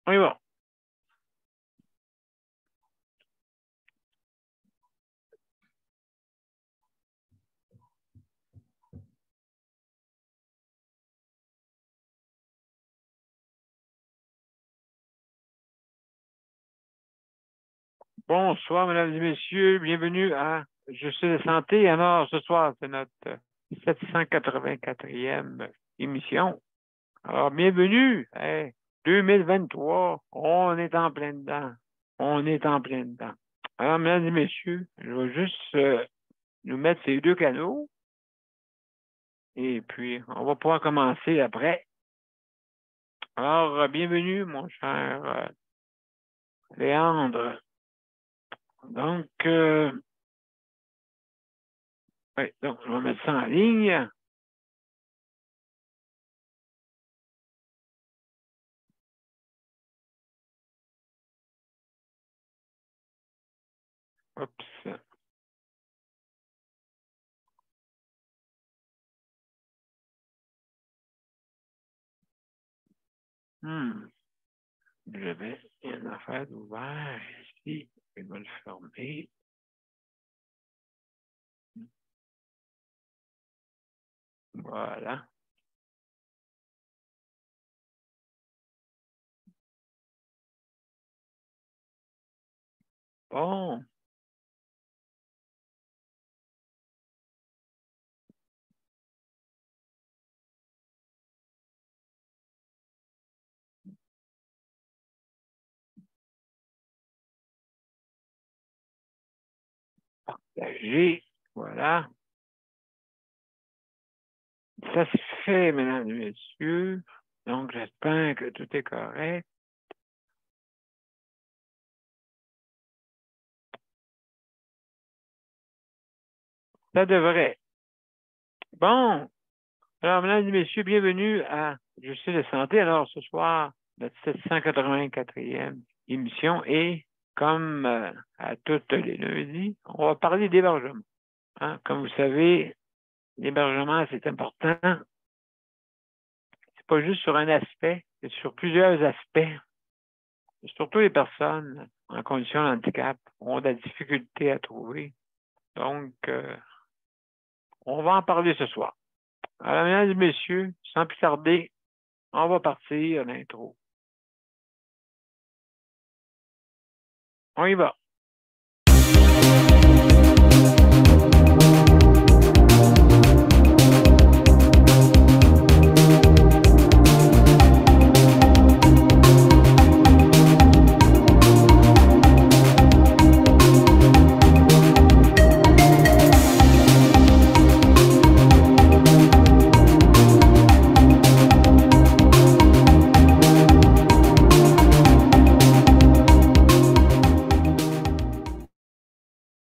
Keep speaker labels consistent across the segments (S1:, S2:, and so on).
S1: On y va. Bonsoir, mesdames et messieurs. Bienvenue à Je suis de santé. Alors, ce soir, c'est notre 784e émission. Alors, bienvenue. Hey, 2023, on est en plein dedans. On est en plein dedans. Alors, mesdames et messieurs, je vais juste nous mettre ces deux canaux. Et puis, on va pouvoir commencer après. Alors, bienvenue, mon cher Léandre. Donc, donc, je vais mettre ça en ligne. Oups. J'avais une affaire d'ouvert ici. Je vais le fermer. Voilà. Bon. Partager. Voilà. Ça se fait, mesdames et messieurs. Donc, j'espère que tout est correct. Ça devrait. Bon. Alors, mesdames et messieurs, bienvenue à Je suis de santé. Alors, ce soir, notre 784e émission et comme à toutes les lundis, on va parler d'hébergement. Hein? Comme vous savez, l'hébergement, c'est important. C'est pas juste sur un aspect, c'est sur plusieurs aspects. Surtout les personnes en condition de handicap ont de la difficulté à trouver. Donc, on va en parler ce soir. Alors, mesdames et messieurs, sans plus tarder, on va partir à l'intro. On y va.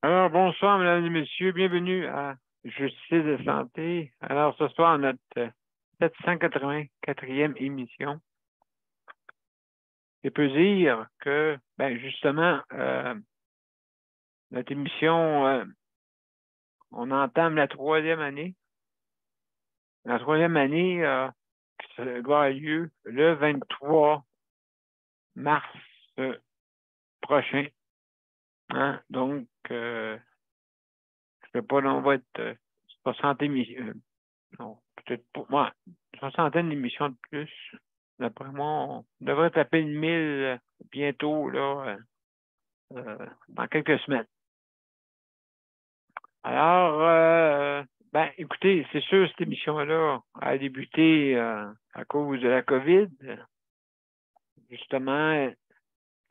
S1: Alors, bonsoir, mesdames et messieurs. Bienvenue à Justice de santé. Alors, ce soir, notre 784e émission. Je peux dire que, ben, justement, notre émission, on entame la troisième année. La troisième année ça va avoir lieu le 23 mars prochain. Hein? Donc, je sais pas, on va être 60 émissions. Non, peut-être pour moi, soixantaine d'émissions de plus. D'après moi, on devrait taper le 1000 bientôt, là, dans quelques semaines. Alors, ben, écoutez, c'est sûr, cette émission-là a débuté à cause de la COVID. Justement,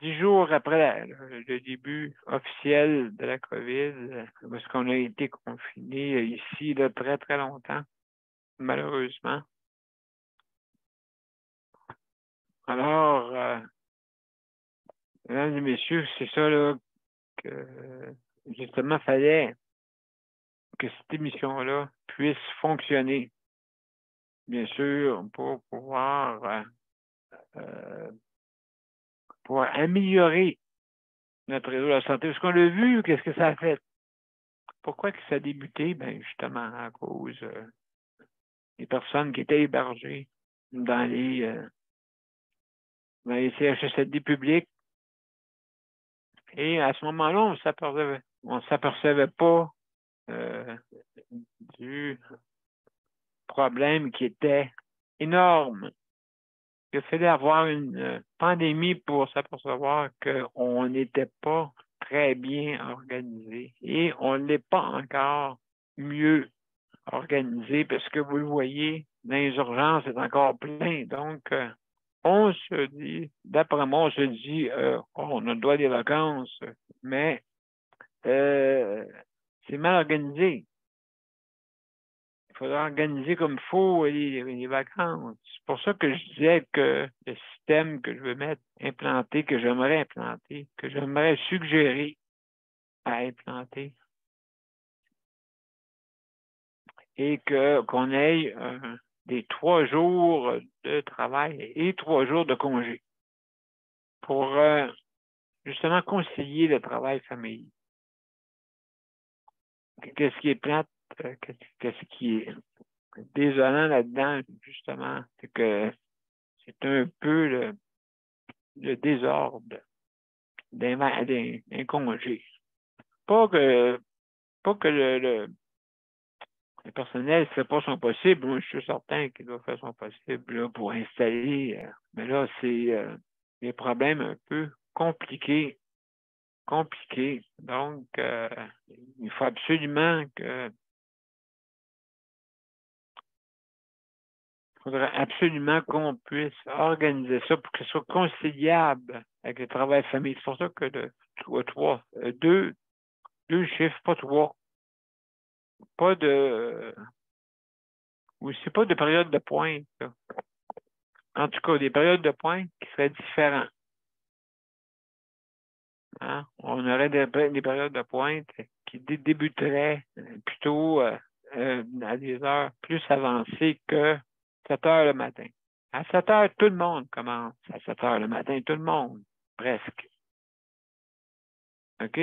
S1: 10 jours après le début officiel de la COVID, parce qu'on a été confinés ici de très, très longtemps, malheureusement. Alors, mesdames et messieurs, c'est ça là, que justement, il fallait que cette émission-là puisse fonctionner, bien sûr, pour pouvoir améliorer notre réseau de la santé. Parce qu'on l'a vu, qu'est-ce que ça a fait? Pourquoi que ça a débuté? Ben, justement, à cause des personnes qui étaient hébergées dans dans les CHSLD publics. Et à ce moment-là, on ne s'apercevait pas du problème qui était énorme. Il fallait avoir une pandémie pour s'apercevoir qu'on n'était pas très bien organisé et on ne l'est pas encore mieux organisé parce que vous le voyez, dans les urgences, c'est encore plein. Donc, on se dit, d'après moi, on se dit, on a le droit des vacances, mais c'est mal organisé. Il faudra organiser comme il faut les vacances. C'est pour ça que je disais que le système que je veux implanter, que j'aimerais implanter, que j'aimerais suggérer à implanter, et qu'on ait des 3 jours de travail et 3 jours de congé pour justement concilier le travail-famille. Qu'est-ce qui est plate, qu'est-ce qui est désolant là-dedans, justement, c'est que c'est un peu le désordre d'un congé. Pas que le personnel ne fait pas son possible. Moi, je suis certain qu'il doit faire son possible là, pour installer. Mais là, c'est des problèmes un peu compliqués. Donc, il faut absolument faudrait absolument qu'on puisse organiser ça pour que ce soit conciliable avec le travail famille. C'est pour ça que deux chiffres, pas 3. Pas de ou c'est pas de période de pointe, là. En tout cas, des périodes de pointe qui seraient différentes. Hein? On aurait des périodes de pointe qui débuteraient plutôt à des heures plus avancées que 7 heures le matin. À 7 heures, tout le monde commence. À 7 heures le matin, tout le monde, presque. OK?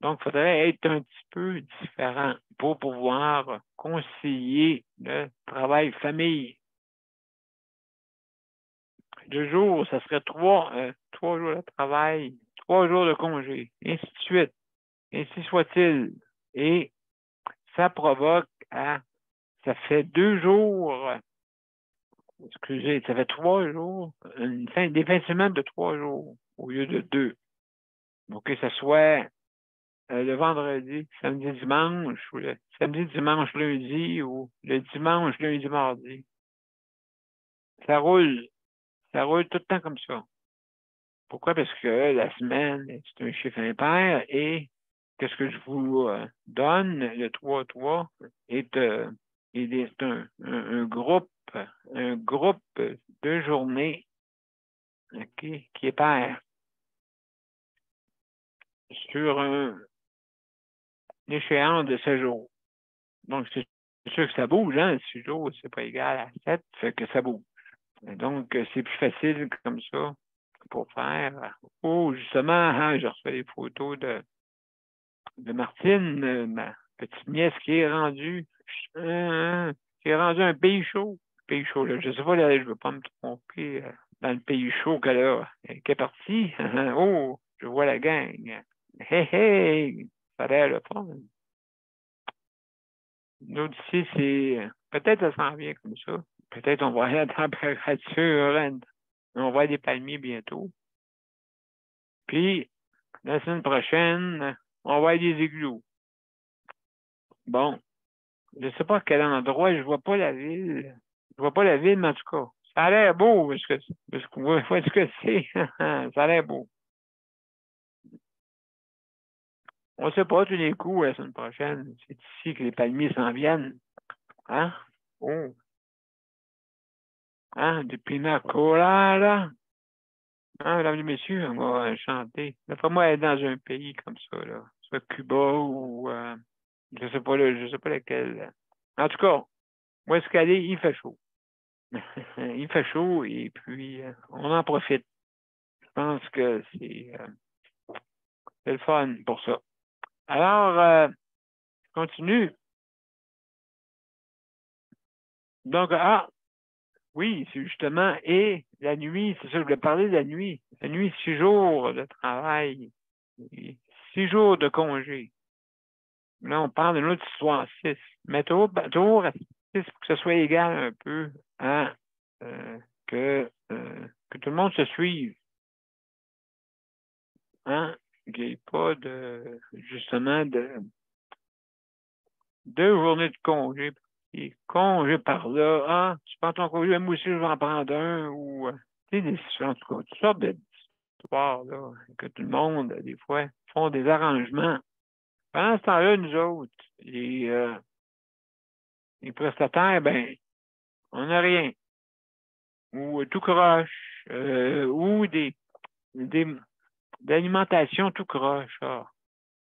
S1: Donc, il faudrait être un petit peu différent pour pouvoir concilier le travail-famille. 2 jours, ça serait 3 jours de travail, 3 jours de congé, et ainsi de suite. Ainsi soit-il. Et ça provoque ça fait 2 jours, excusez, ça fait 3 jours, des fins de semaine de 3 jours au lieu de 2. Donc, que ce soit le vendredi, samedi, dimanche, ou le samedi, dimanche, lundi, ou le dimanche, lundi, mardi. Ça roule tout le temps comme ça. Pourquoi? Parce que la semaine, c'est un chiffre impair et qu'est-ce que je vous donne, le 3-3, est un groupe de journées, okay, qui est pair sur une échéance de 7 jours. Donc, c'est sûr que ça bouge, hein? 6 jours, c'est pas égal à 7, fait que ça bouge. Et donc, c'est plus facile comme ça pour faire. Oh, justement, hein, je reçois des photos de Martine, ma petite nièce qui est rendue un pays chaud. Pays chaud, là. Je sais pas, là, je veux pas me tromper dans le pays chaud qu'elle est partie. Oh, je vois la gang. Hey, hey! Ça a l'air le fun. Nous, ici, c'est. Peut-être ça s'en vient comme ça. Peut-être on va aller à la température. On va des palmiers bientôt. Puis, la semaine prochaine, on va aller des igloos. Bon, je ne sais pas à quel endroit, je vois pas la ville. Je vois pas la ville, mais en tout cas, ça a l'air beau, parce que vous voyez ce que c'est. Ça a l'air beau. On ne sait pas tous les coups la semaine prochaine. C'est ici que les palmiers s'en viennent. Hein? Oh. Hein? Du pina colada. Hein, mesdames et messieurs, on va chanter. D'après moi, être dans un pays comme ça, là. Soit Cuba ou je sais pas je sais pas lequel. En tout cas, où est-ce qu'elle est, il fait chaud. Il fait chaud et puis on en profite. Je pense que c'est le fun pour ça. Alors, je continue. Donc, Oui, c'est justement, et la nuit, c'est ça, je voulais parler de la nuit. La nuit, 6 jours de travail, et 6 jours de congé. Là, on parle d'une autre histoire, 6. Mais toujours à 6 pour que ce soit égal un peu à euh, que tout le monde se suive. Hein? Qu'il n'y ait pas de, justement, de 2 journées de congé. Et congé par là. Ah, tu prends ton congé, moi aussi, je vais en prendre un. Ou, tu sais, en tout cas, toutes sortes d'histoires, là, que tout le monde, des fois, font des arrangements. Pendant ce temps-là, nous autres, les prestataires, ben, on n'a rien. Ou tout croche. Ou des, d'alimentation tout croche. Ah,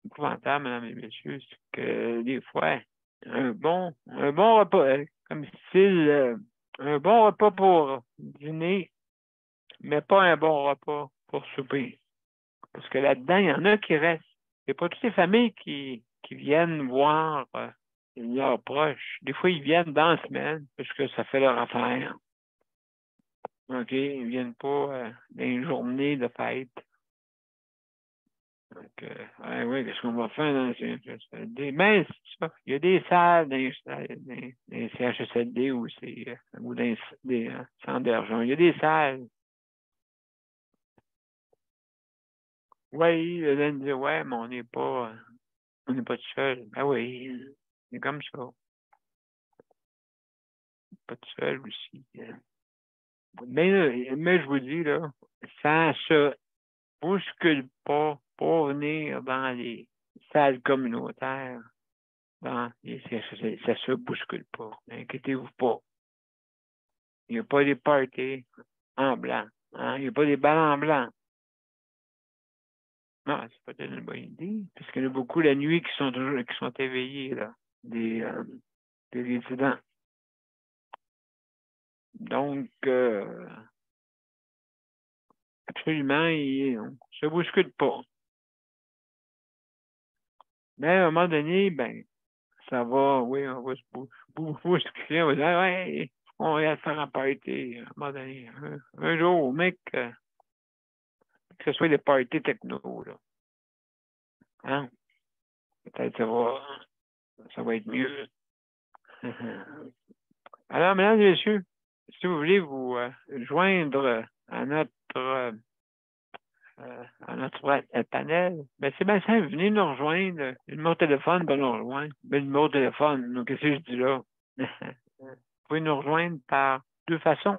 S1: épouvantable, mesdames et messieurs, c'est que des fois, un bon repas, comme style, un bon repas pour dîner, mais pas un bon repas pour souper. Parce que là-dedans, il y en a qui restent. C'est pas toutes les familles qui viennent voir leurs proches. Des fois, ils viennent dans la semaine, parce que ça fait leur affaire. OK? Ils viennent pas dans une journée de fête. Donc, oui, qu'est-ce qu'on va faire dans ben, c'est ça. Il y a des salles dans les CHSLD ou dans des centres d'argent. Il y a des salles. Oui, là, me dit, ouais, mais on n'est pas tout seul. Ben oui, c'est comme ça. Pas tout seul aussi. Mais je vous dis, là, ça se bouscule pas pour venir dans les salles communautaires. Bon, ça se bouscule pas. Inquiétez-vous pas. Il n'y a pas des parties en blanc. Hein? Il n'y a pas des balles en blanc. Non, c'est peut-être une bonne idée. Parce qu'il y en a beaucoup la nuit qui sont éveillés, là. Des résidents. Donc, absolument, on ne se bouscule pas. Mais à un moment donné, ben, ça va, oui, on va se bousculer. On va dire, ouais, on va faire un party à un moment donné. Un jour, mec, que ce soit des parties techno, là. Hein? Peut-être ça va être mieux. Alors, mesdames et messieurs, si vous voulez vous joindre à notre panel, ben c'est bien simple, venez nous rejoindre. Le numéro de téléphone va nous rejoindre. Ben, le numéro de téléphone, donc qu'est-ce que je dis là? Vous pouvez nous rejoindre par 2 façons.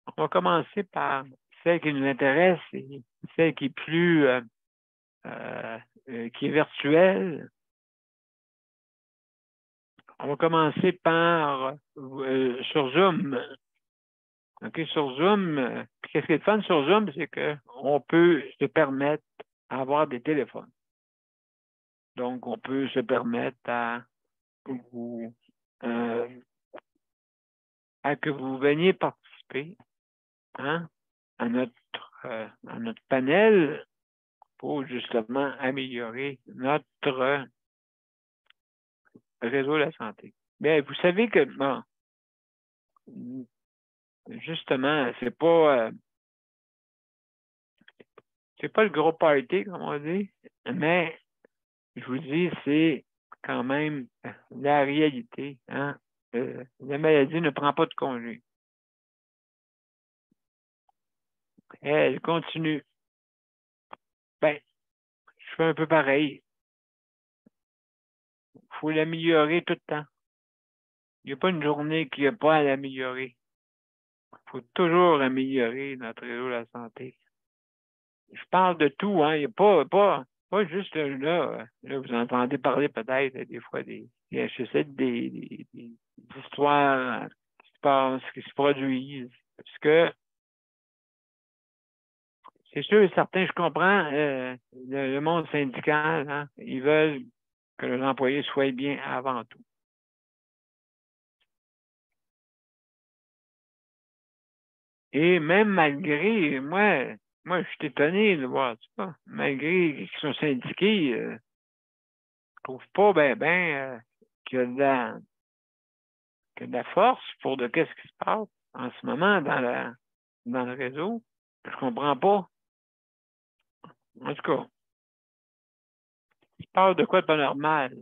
S1: On va commencer par celle qui nous intéresse et celle qui est plus qui est virtuelle. On va commencer par sur Zoom. OK, sur Zoom, qu'est-ce qui est le fun sur Zoom, c'est qu'on peut se permettre d'avoir des téléphones. Donc, on peut se permettre euh, à que vous veniez participer, hein, à notre panel pour justement améliorer notre réseau de la santé. Bien, vous savez que, bon, justement, c'est pas le gros party, comme on dit, mais je vous dis, c'est quand même la réalité. Hein? La maladie ne prend pas de congé. Elle continue. Ben, je fais un peu pareil. Il faut l'améliorer tout le temps. Il n'y a pas une journée qui n'a pas à l'améliorer. Il faut toujours améliorer notre réseau de la santé. Je parle de tout, hein. Il n'y a pas juste là, vous entendez parler peut-être des fois des des histoires qui se passent, qui se produisent. Parce que c'est sûr et certain, je comprends le monde syndical, hein. Ils veulent que les employés soient bien avant tout. Et même malgré, moi, je suis étonné de voir ça. Malgré qu'ils sont syndiqués, je trouve pas qu'il y a de la force pour de qu'est-ce qui se passe. en ce moment dans le réseau. Je comprends pas. En tout cas, je parle de quoi de pas normal.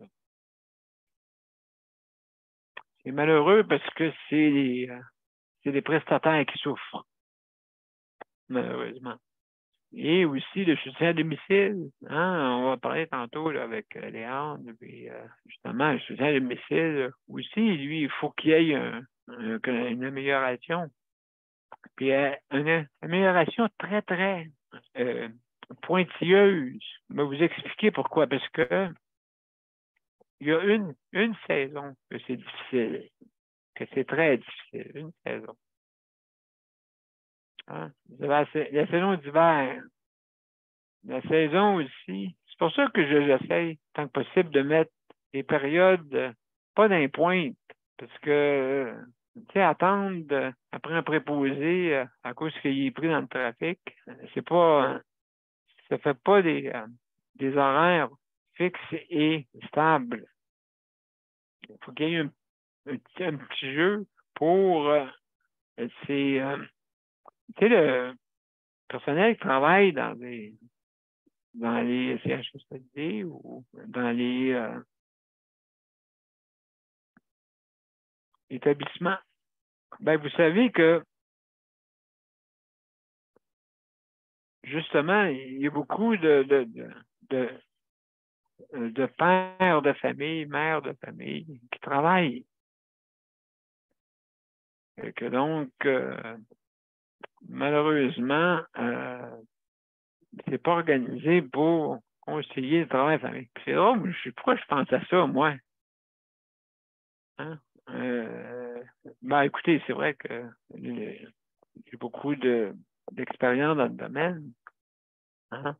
S1: C'est malheureux parce que c'est les prestataires qui souffrent, malheureusement. Et aussi le soutien à domicile. Hein? On va parler tantôt là, avec Léandre. Puis, justement, le soutien à domicile aussi, lui, il faut qu'il y ait une amélioration. Puis une amélioration très, très pointilleuse. Je vais vous expliquer pourquoi. Parce que il y a une saison que c'est difficile, que c'est très difficile. Une saison. Hein? La saison d'hiver. La saison aussi. C'est pour ça que j'essaie, tant que possible, de mettre des périodes pas d'un point. Parce que, tu sais, attendre après un préposé à cause qu'il est pris dans le trafic, c'est pas, ça fait pas des horaires fixes et stables. Il faut qu'il y ait un petit jeu pour tu sais, le personnel qui travaille dans les CHSLD ou dans les établissements. Ben, vous savez que, justement, il y a beaucoup de pères de famille, mères de famille qui travaillent. Et que donc, malheureusement, c'est pas organisé pour concilier le travail et la famille. C'est drôle, je sais pourquoi je pense à ça, moi. Hein? Ben, écoutez, c'est vrai que j'ai beaucoup d'expérience dans le domaine. Hein?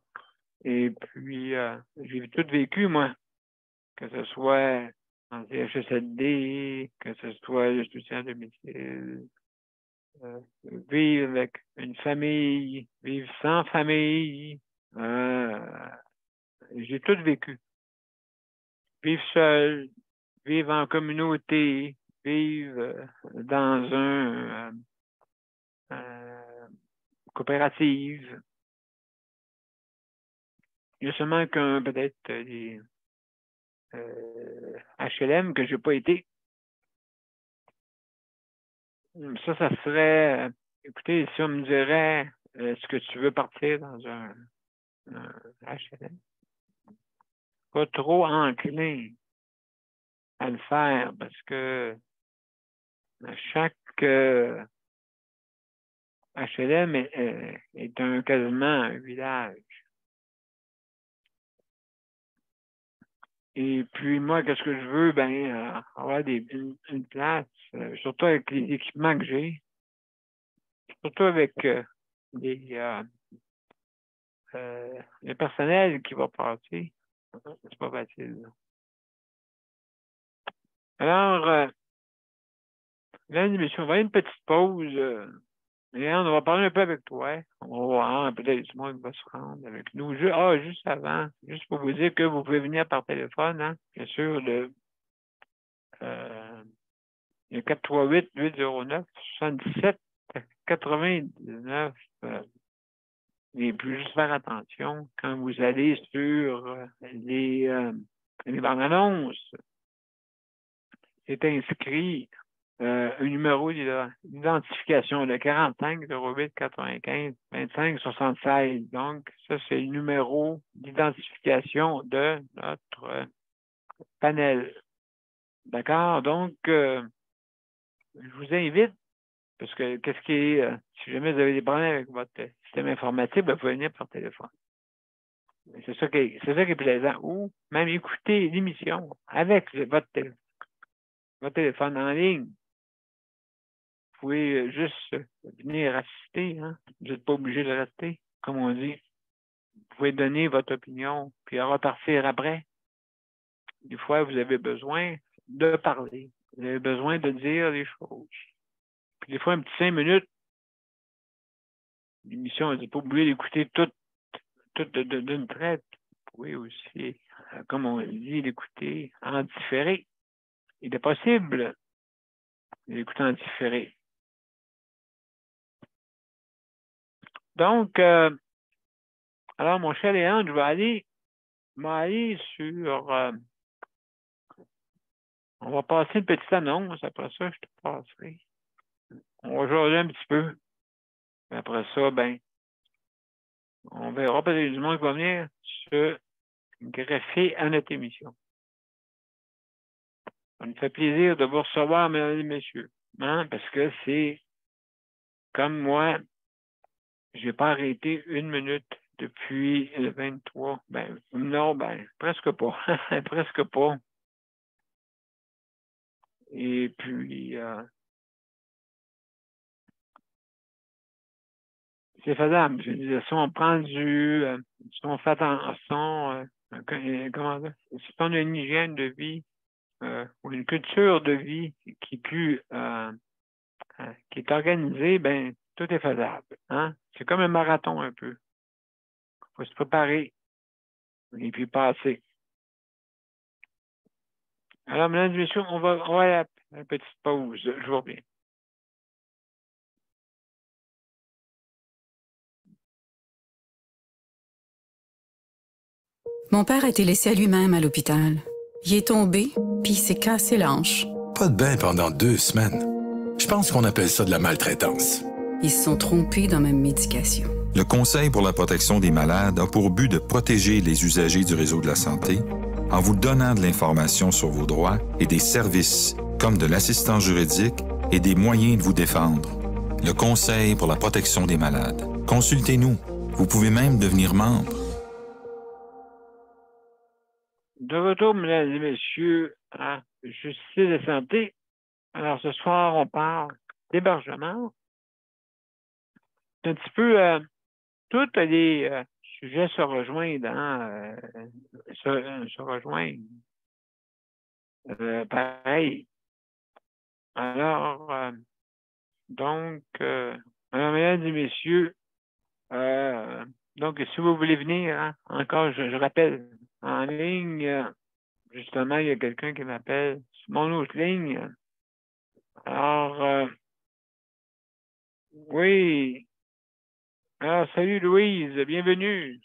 S1: Et puis, j'ai tout vécu, moi, que ce soit en CHSLD, que ce soit le soutien à domicile, vivre avec une famille, vivre sans famille. J'ai tout vécu. Vivre seul, vivre en communauté, vivre dans coopérative. Il y a seulement qu'un peut-être des HLM que je n'ai pas été. Ça serait, écoutez, si on me dirait, est-ce que tu veux partir dans un HLM? Pas trop enclin à le faire parce que chaque HLM est quasiment un village. Et puis moi, qu'est-ce que je veux? Ben, avoir une place, surtout avec les équipements que j'ai, surtout avec le personnel qui va passer. C'est pas facile. Alors, là, on va avoir une petite pause. Et on va parler un peu avec toi. On va voir peut-être du monde qui va se rendre avec nous. Juste avant, juste pour vous dire que vous pouvez venir par téléphone, hein, bien sûr, le 438-809-77-99. Et puis, juste faire attention quand vous allez sur les bandes annonces. C'est inscrit un numéro d'identification, le 45-08-95-25-76. Donc, ça, c'est le numéro d'identification de notre panel. D'accord? Donc, je vous invite, parce que qu'est-ce qui est, si jamais vous avez des problèmes avec votre système informatique, ben, vous pouvez venir par téléphone. C'est ça qui est plaisant. Ou même écouter l'émission avec votre téléphone en ligne. Vous pouvez juste venir assister. Hein? Vous n'êtes pas obligé de rester, comme on dit. Vous pouvez donner votre opinion, puis repartir après. Des fois, vous avez besoin de parler. Vous avez besoin de dire les choses. Puis des fois, un petit 5 minutes, l'émission, vous n'êtes pas obligé d'écouter tout d'une traite. Vous pouvez aussi, comme on dit, l'écouter en différé. Il est possible d'écouter en différé. Donc, alors, mon cher Léon, je vais aller sur... on va passer une petite annonce. Après ça, je te passerai. On va jouer un petit peu. Après ça, ben, on verra peut-être du monde qui va venir se greffer à notre émission. Ça me fait plaisir de vous recevoir, mesdames et messieurs. Hein, parce que c'est comme moi, je n'ai pas arrêté une minute depuis le 23. Ben, non, ben, presque pas. Presque pas. Et puis, c'est faisable. Je disais, si on prend si on fait attention, comment dire, si on a une hygiène de vie ou une culture de vie qui est qui est organisée, ben, tout est faisable. Hein? C'est comme un marathon un peu. Il faut se préparer et puis passer. Alors, mesdames et messieurs, on va aller à une petite pause. Je vous reviens.
S2: Mon père a été laissé à lui-même à l'hôpital. Il est tombé, puis il s'est cassé la hanche.
S3: Pas de bain pendant 2 semaines. Je pense qu'on appelle ça de la maltraitance.
S2: Ils se sont trompés dans ma médication.
S4: Le Conseil pour la protection des malades a pour but de protéger les usagers du réseau de la santé en vous donnant de l'information sur vos droits et des services comme de l'assistance juridique et des moyens de vous défendre. Le Conseil pour la protection des malades. Consultez-nous. Vous pouvez même devenir membre.
S1: De retour, mesdames et messieurs, à Justice et Santé. Alors, ce soir, on parle d'hébergement. C'est un petit peu... tous les sujets se rejoignent se rejoignent. Pareil. Alors, donc, alors, mesdames et messieurs, donc, si vous voulez venir, hein, encore, je rappelle, en ligne, justement, il y a quelqu'un qui m'appelle sur mon autre ligne. Alors, oui. Alors, salut Louise, bienvenue.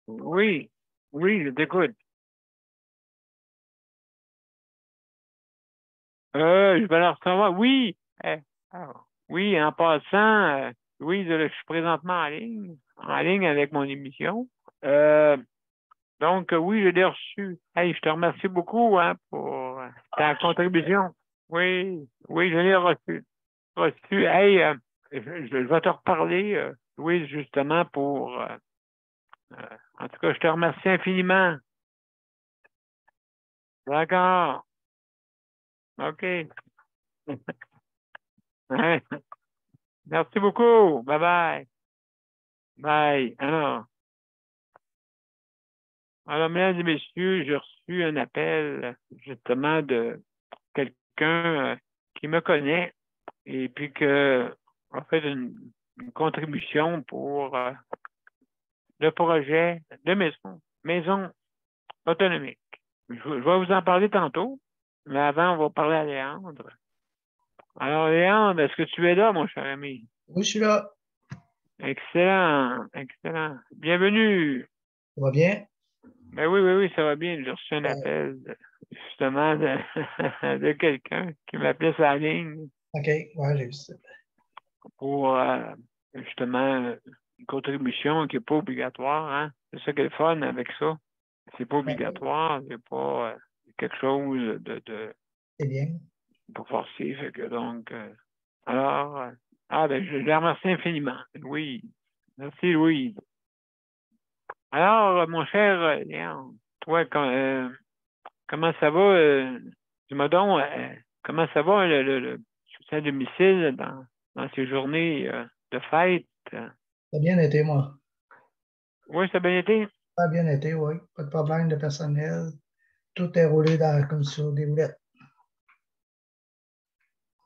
S1: Oui, oui, je t'écoute. Je vais la recevoir. Oui. Oui, en passant, Louise, je suis présentement en ligne avec mon émission. Donc, oui, je l'ai reçu. Hey, je te remercie beaucoup hein, pour ta contribution. Oui, oui, je l'ai reçu. Hey, je vais te reparler, Louise, justement, en tout cas, je te remercie infiniment. D'accord. OK. Merci beaucoup. Bye bye. Bye. Alors, mesdames et messieurs, j'ai reçu un appel justement de quelqu'un qui me connaît et puis qui a fait une contribution pour le projet de maison autonomique. Je vais vous en parler tantôt, mais avant, on va parler à Léandre. Alors, Léandre, est-ce que tu es là, mon cher ami?
S5: Oui, je suis là.
S1: Excellent, excellent. Bienvenue.
S5: Ça va bien?
S1: Ben oui, ça va bien. J'ai reçu un appel, justement, de quelqu'un qui m'appelait sa ligne
S5: OK, ouais, j'ai vu ça.
S1: pour, justement, une contribution qui n'est pas obligatoire. Hein? C'est ça qui est le fun avec ça. C'est pas obligatoire, c'est pas quelque chose
S5: C'est bien.
S1: pas forcé. Fait que donc, alors, ben, je la remercie infiniment. Oui. Merci, Louise. Alors, mon cher Léon, toi, comment ça va? Dis-moi donc, comment ça va le soutien à domicile dans ces journées de fête?
S5: Ça a bien été, moi.
S1: Oui, ça a bien été?
S5: Ça a bien été, oui. Pas de problème de personnel. Tout est roulé comme sur des roulettes.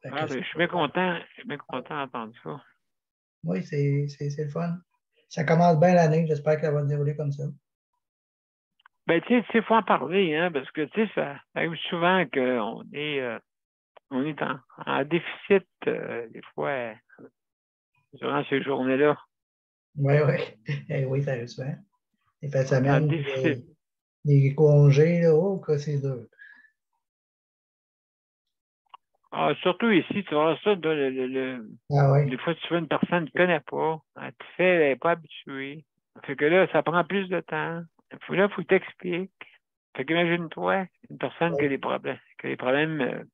S1: Ben, je suis bien content. Je suis bien content d'entendre ça.
S5: Oui, c'est le fun. Ça commence bien l'année. J'espère qu'elle va se dérouler comme ça.
S1: Ben, tu sais, il faut en parler, hein, parce que, tu sais, ça arrive souvent qu'on est on est en déficit des fois durant ces journées-là.
S5: Oui, oui. Eh oui, sérieusement. Les fins de
S1: On est en
S5: semaine,
S1: déficit.
S5: les congés, là, oh, que c'est dur.
S1: Ah, surtout ici, tu vois ça,
S5: Ah oui,
S1: des fois, tu vois une personne que tu ne connais pas. Elle n'est pas habituée. Fait que là, ça prend plus de temps. Là, il faut que tu expliques. Fait qu'imagine-toi, une personne
S5: oui,
S1: qui a des problèmes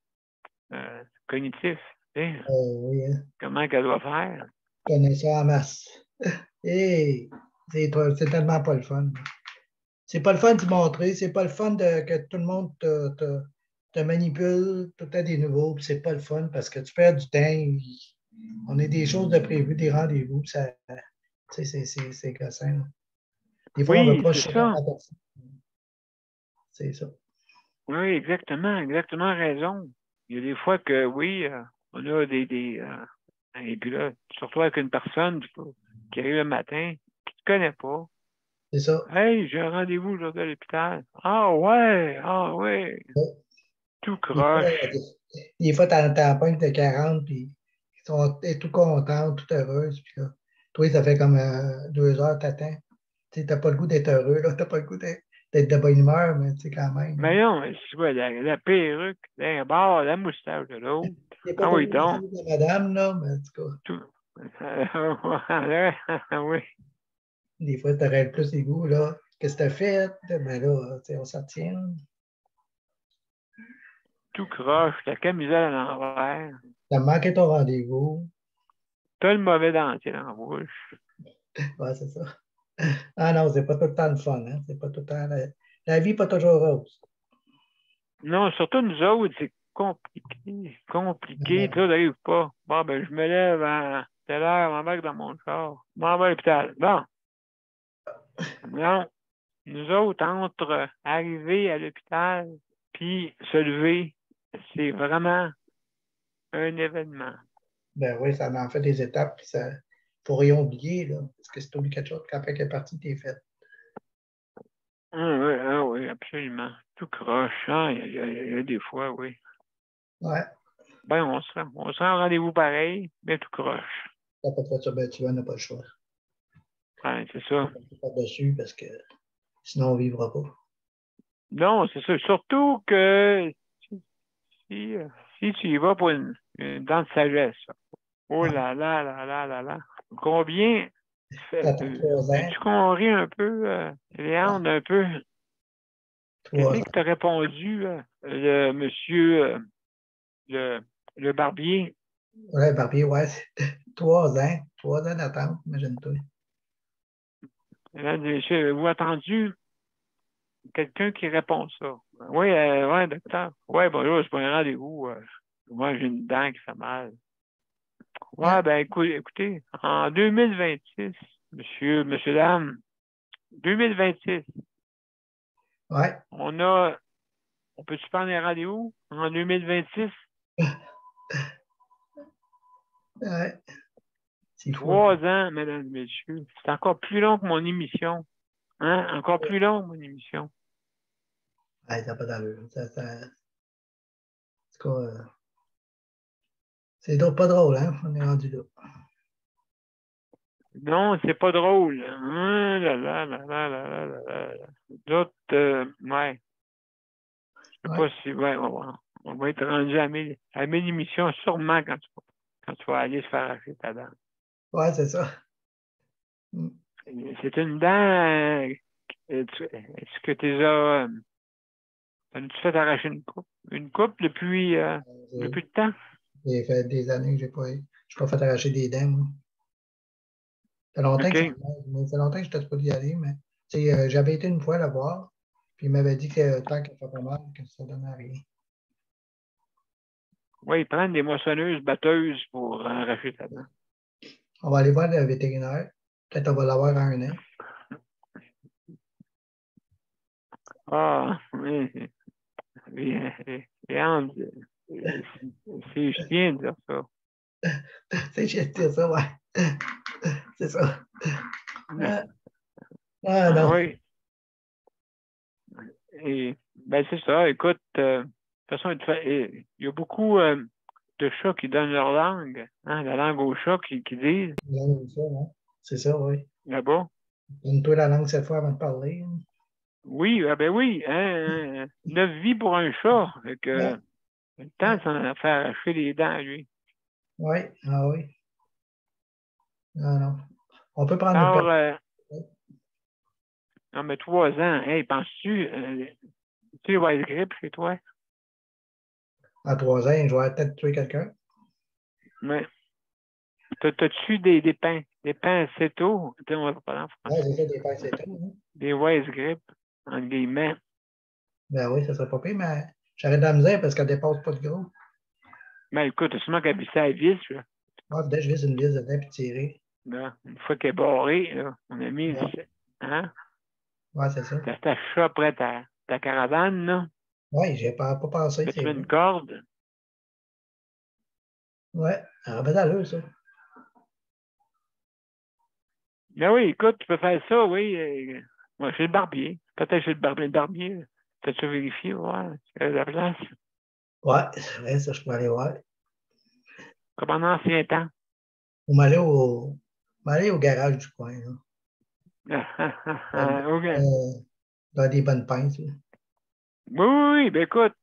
S1: cognitifs. Tu sais,
S5: oui, hein.
S1: comment qu'elle doit faire?
S5: Je connais ça en masse. Et c'est tellement pas le fun. C'est pas le fun de te montrer, c'est pas le fun que tout le monde te manipule, tout le temps des nouveaux, puis c'est pas le fun parce que tu perds du temps. On a des choses de prévues, des rendez-vous, puis ça, tu sais, c'est gossant, là. Des fois, on
S1: Oui,
S5: reproche
S1: c'est
S5: ça
S1: ça.
S5: à la personne. C'est ça.
S1: Oui, exactement raison. Il y a des fois que oui, on a et puis là, surtout avec une personne qui arrive le matin, qui ne te connaît pas.
S5: C'est ça.
S1: Hey, j'ai un rendez-vous aujourd'hui à l'hôpital. Ah ouais,
S5: Ouais.
S1: tout
S5: Des fois,
S1: croche.
S5: des fois, t'en pognes de 40, puis t'es tout content, tout heureuse, puis là, toi, ça fait comme 2 heures, t'attends. Tu sais, t'as pas le goût d'être heureux, là, t'as pas le goût d'être de bonne humeur, mais tu sais, quand même.
S1: Mais non, tu vois, la perruque d'un bord, la moustache de l'autre.
S5: C'est pas
S1: Ah
S5: pour
S1: oui,
S5: vous dire
S1: donc,
S5: de madame, là, mais en tout cas,
S1: tout. Oui,
S5: des fois, t'aurais plus les goûts, là. Qu'est-ce que t'as fait? Ben là, tu sais, on s'en tient.
S1: tout croche, la camisole à l'envers.
S5: T'as manqué ton rendez-vous.
S1: T'as le mauvais dentier dans la bouche.
S5: Ouais, c'est ça. Ah non, c'est pas tout le temps le fun, hein. C'est pas tout le temps. La vie n'est pas toujours rose.
S1: Non, surtout nous autres, c'est compliqué. Compliqué. Tu n'arrives pas. Bon, ben, je me lève à telle heure, m'embarque dans mon char. M'en vais à l'hôpital. Bon, non. Nous autres, entre arriver à l'hôpital puis se lever, c'est vraiment un événement.
S5: Ben oui, ça en fait des étapes, puis ça, faut rien oublier, là. Parce que si tu oublies quelque chose, quand fait qu'elle est partie, t'es fait.
S1: Ah oui, absolument. Tout croche. Ah, il y a des fois, oui.
S5: Ouais,
S1: Ben, on se rend au rendez-vous pareil, mais tout croche.
S5: t'as pas fait ça, ben tu n'as pas le choix.
S1: Ouais, c'est
S5: Faut
S1: ça.
S5: passer par-dessus parce que sinon on ne vivra pas.
S1: Non, c'est ça. Surtout que si, euh, si tu y vas pour une dent de sagesse, oh
S5: Ouais.
S1: là là là là là là. Combien
S5: T'attends 3 ans.
S1: peux-tu qu'on rit un peu,
S5: Ouais,
S1: Léandre, un peu? Qu'est-ce
S5: 3 ans.
S1: que t'as répondu, le monsieur, le, le barbier?
S5: Ouais, Barbier, ouais. 3 ans. 3 ans d'attente, imagine-toi.
S1: Là, monsieur, avez-vous attendu quelqu'un qui répond ça? Oui, ouais, docteur. Oui, bonjour, c'est pas un rendez-vous. Moi, j'ai une dent qui fait mal. Ouais,
S5: Hein?
S1: ben, écoutez, en 2026, monsieur, dame, 2026,
S5: Ouais,
S1: on peut-tu prendre un rendez-vous en 2026?
S5: ouais. C'est fou, hein?
S1: 3 ans, mesdames et messieurs. C'est encore plus long que mon émission. Hein? Encore plus long que mon émission.
S5: Ouais, t'as pas d'allure. En tout cas, c'est pas drôle, hein? On est rendu là.
S1: Non, c'est pas drôle. Hein, là, là, là, là, là, là, là, là. D'autres, ouais. Je sais
S5: Ouais,
S1: pas si, ouais, on va être rendu à 1000 émissions sûrement quand tu vas aller se faire arracher ta dent.
S5: ouais, c'est ça. Mm.
S1: C'est une dent, est-ce que tu as, as-tu fait arracher une coupe depuis
S5: J'ai
S1: le temps?
S5: j'ai fait des années que j'ai pas fait arracher des dents, moi. Ça fait longtemps que ça
S1: OK.
S5: ça fait longtemps que je t'ai pas d'y aller, mais tu sais, j'avais été une fois la voir, puis il m'avait dit que tant qu'elle fait pas mal, que ça donnait rien.
S1: Oui, ils prennent des moissonneuses batteuses pour arracher ta dent.
S5: On va aller voir le vétérinaire. Peut-être on va l'avoir en 1 an.
S1: Ah, oui. Léandre, euh, c'est chien de dire ça.
S5: C'est juste dire ça, ouais. C'est ça. Ah, ah,
S1: Ah
S5: non.
S1: oui. Et, ben, c'est ça. Écoute, toute façon, il y a beaucoup de chats qui donnent leur langue, hein, la langue aux chats qui disent
S5: C'est ça, oui.
S1: là-bas.
S5: Donne-toi la langue cette fois avant de parler.
S1: Oui, ben oui, hein, 9 vies pour un chat. Fait que, le temps de s'en faire arracher les dents à lui.
S5: Oui, ah oui. Non, non. On peut prendre
S1: Alors,
S5: une
S1: non, mais 3 ans, hey, penses-tu, tu vas être grippe chez toi?
S5: à 3 ans, je vais peut-être tuer quelqu'un.
S1: Mais, t'as-tu des pains assez tôt? On va parler en
S5: Oui,
S1: français.
S5: c'est ça, des pinces et tout. Hein.
S1: Des wise grippes, entre guillemets.
S5: Ben oui, ça serait pas pire, mais j'aurais de la misère parce qu'elle dépasse pas de gros.
S1: Mais écoute, t'as sûrement qu'à visser à la vis, là.
S5: Ah, peut-être que je vise une vis dedans puis tirer.
S1: Là, une fois qu'elle est barrée, là, on a mis,
S5: Ouais.
S1: hein?
S5: Oui, c'est ça.
S1: T'as ta chat près ta caravane, là.
S5: Oui, j'ai pas pensé,
S1: Tu
S5: c'est
S1: mets
S5: vrai.
S1: une corde.
S5: Oui, alors ben d'allure, ça.
S1: Ben oui, écoute, tu peux faire ça, oui. Moi, chez le barbier. Peut-être chez le barbier. T'as-tu vérifié, ouais, la place?
S5: Oui, c'est vrai, ça, je peux aller voir.
S1: Comme en ancien temps.
S5: On m'aller au garage du coin, là.
S1: OK.
S5: Dans des bonnes pinces, là.
S1: Oui, oui, ben écoute,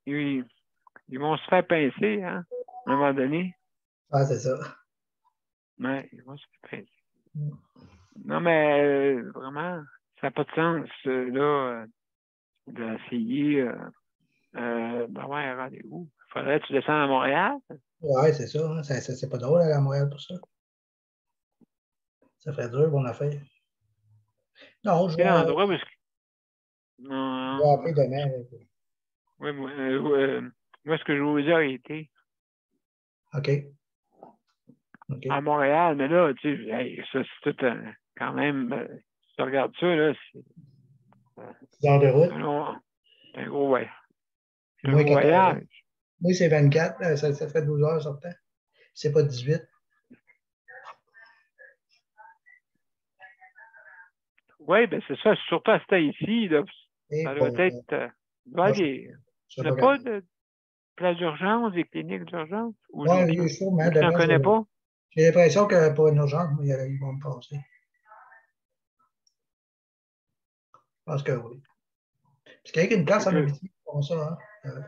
S1: ils vont se faire pincer, hein, à un moment donné.
S5: Ah, c'est ça.
S1: Ouais, ils vont se faire pincer. Non, mais vraiment, ça n'a pas de sens, là, d'essayer d'avoir un rendez-vous. Faudrait que tu descendes à Montréal.
S5: Oui, c'est ça, hein. C'est pas drôle aller à Montréal pour ça. Ça ferait dur, mon affaire. Non,
S1: Quel endroit parce que.
S5: je vais appeler demain.
S1: Oui, moi, est-ce que je vous ai été
S5: OK. OK.
S1: à Montréal, mais là, tu sais, hey, ça, c'est tout quand même, si tu regardes ça, là, c'est
S5: 6 heures de route.
S1: c'est un gros, ouais, c'est
S5: Puis
S1: un
S5: moi,
S1: gros
S5: 14 heures.
S1: voyage.
S5: Moi, c'est 24. Ça fait 12 heures sortant. C'est pas 18.
S1: Oui, ben c'est ça, surtout à ce temps-ci, là,
S5: Et
S1: ça doit
S5: pour.
S1: être.
S5: Moi, je
S1: Tu
S5: sais
S1: n'as
S5: pas
S1: pas
S5: capable.
S1: de place d'urgence, des cliniques d'urgence? Ou
S5: Oui, oui, sûrement.
S1: tu n'en
S5: Demain,
S1: connais pas?
S5: j'ai l'impression que pour une urgence, ils vont me passer. Je pense que oui. Parce qu'il y a une place en
S1: Je-
S5: Abitibi qui font ça, hein.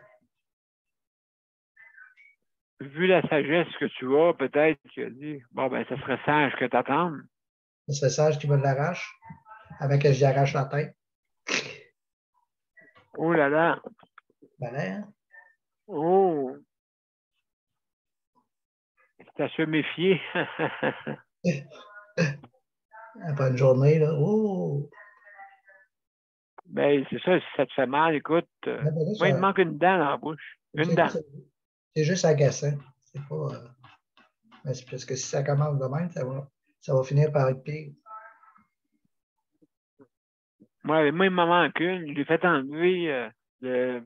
S1: Vu la sagesse que tu as, peut-être tu as dit, bon, ben, ça serait sage que tu attendes.
S5: C'est sage qui me l'arrache avant que j'y arrache la tête.
S1: Oh là là.
S5: Ben là, hein?
S1: Oh. C'est à se méfier.
S5: Après une journée, là. Oh!
S1: Ben, c'est ça, si ça te fait mal, écoute,
S5: Ben, ben là,
S1: moi, il me manque une dent dans la bouche. Une dent.
S5: c'est juste agaçant. C'est pas. Ben, c'est parce que si ça commence de même, ça va finir par être pire.
S1: Moi, il m'en manque une. Je l'ai fait enlever le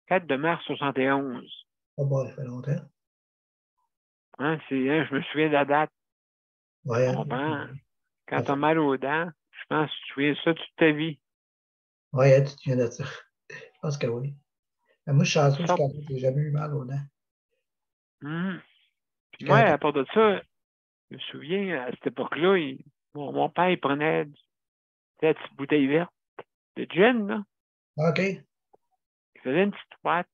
S1: 4 de mars 71.
S5: Ah bon, ça fait longtemps.
S1: Hein, je me souviens de la date.
S5: Ouais,
S1: On
S5: hein?
S1: comprend. Quand
S5: Ça
S1: tu as
S5: fait-
S1: mal aux dents, je pense que tu te souviens de ça toute ta vie.
S5: Ouais, hein, tu te souviens de ça. Je pense que oui. Mais moi, je suis chanceux
S1: Ça,
S5: jusqu'à là, j'ai jamais eu mal aux dents.
S1: Puis moi,
S5: Jusqu'à
S1: à part de ça, je me souviens, à cette époque-là, mon père, il prenait cette petite bouteille verte de gin, là.
S5: OK.
S1: Il faisait une petite boîte,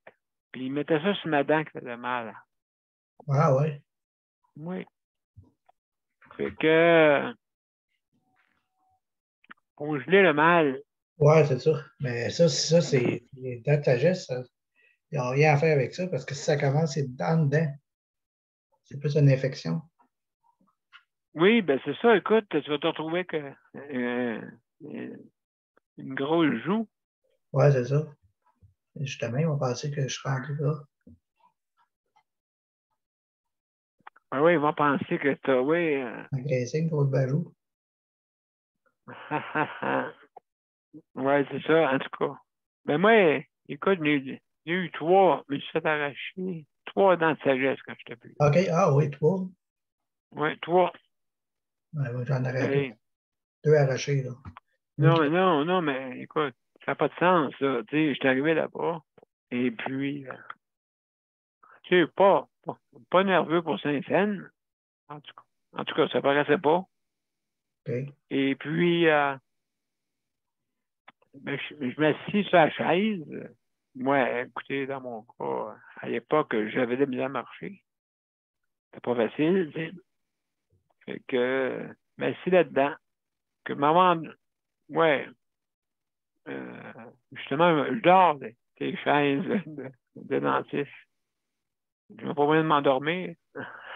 S1: puis il mettait ça sur ma dent qui faisait mal.
S5: Ah ouais.
S1: Oui. Fait que, pour geler le mal,
S5: Ouais, c'est ça. Mais ça c'est les dents de sagesse, ça. Ils n'ont rien à faire avec ça parce que si ça commence, c'est dedans. C'est plus une infection.
S1: oui, ben c'est ça, écoute, tu vas te retrouver avec une grosse joue.
S5: Ouais, c'est ça. Et justement, ils vont penser que je suis rendu là.
S1: Ah oui, ils vont penser que t'as, oui.
S5: Agressé une grosse bajou.
S1: Ouais, c'est ça, en tout cas. Ben moi, écoute, il y a eu 3, mais je suis fait arracher 3 dents de sagesse quand je t'ai vu.
S5: OK. Ah oui, 3.
S1: Oui, 3.
S5: Ouais, moi, j'en aurais
S1: Hey.
S5: 2 arrachés, là. Une
S1: Non,
S5: qui-
S1: mais non, mais écoute, ça n'a pas de sens, là. Tu sais, je suis arrivé là-bas. Et puis, tu sais, pas nerveux pour Saint-Saëns. En tout cas, ça paraissait pas.
S5: OK.
S1: Et puis, ben, je m'assis sur la chaise. Moi, écoutez, dans mon cas, à l'époque, j'avais de la misère à marcher. C'était pas facile, tu sais. Fait que, je m'assis là-dedans. Que maman, ouais, justement, je dors des chaises de dentiste. Je n'ai pas moyen de m'endormir.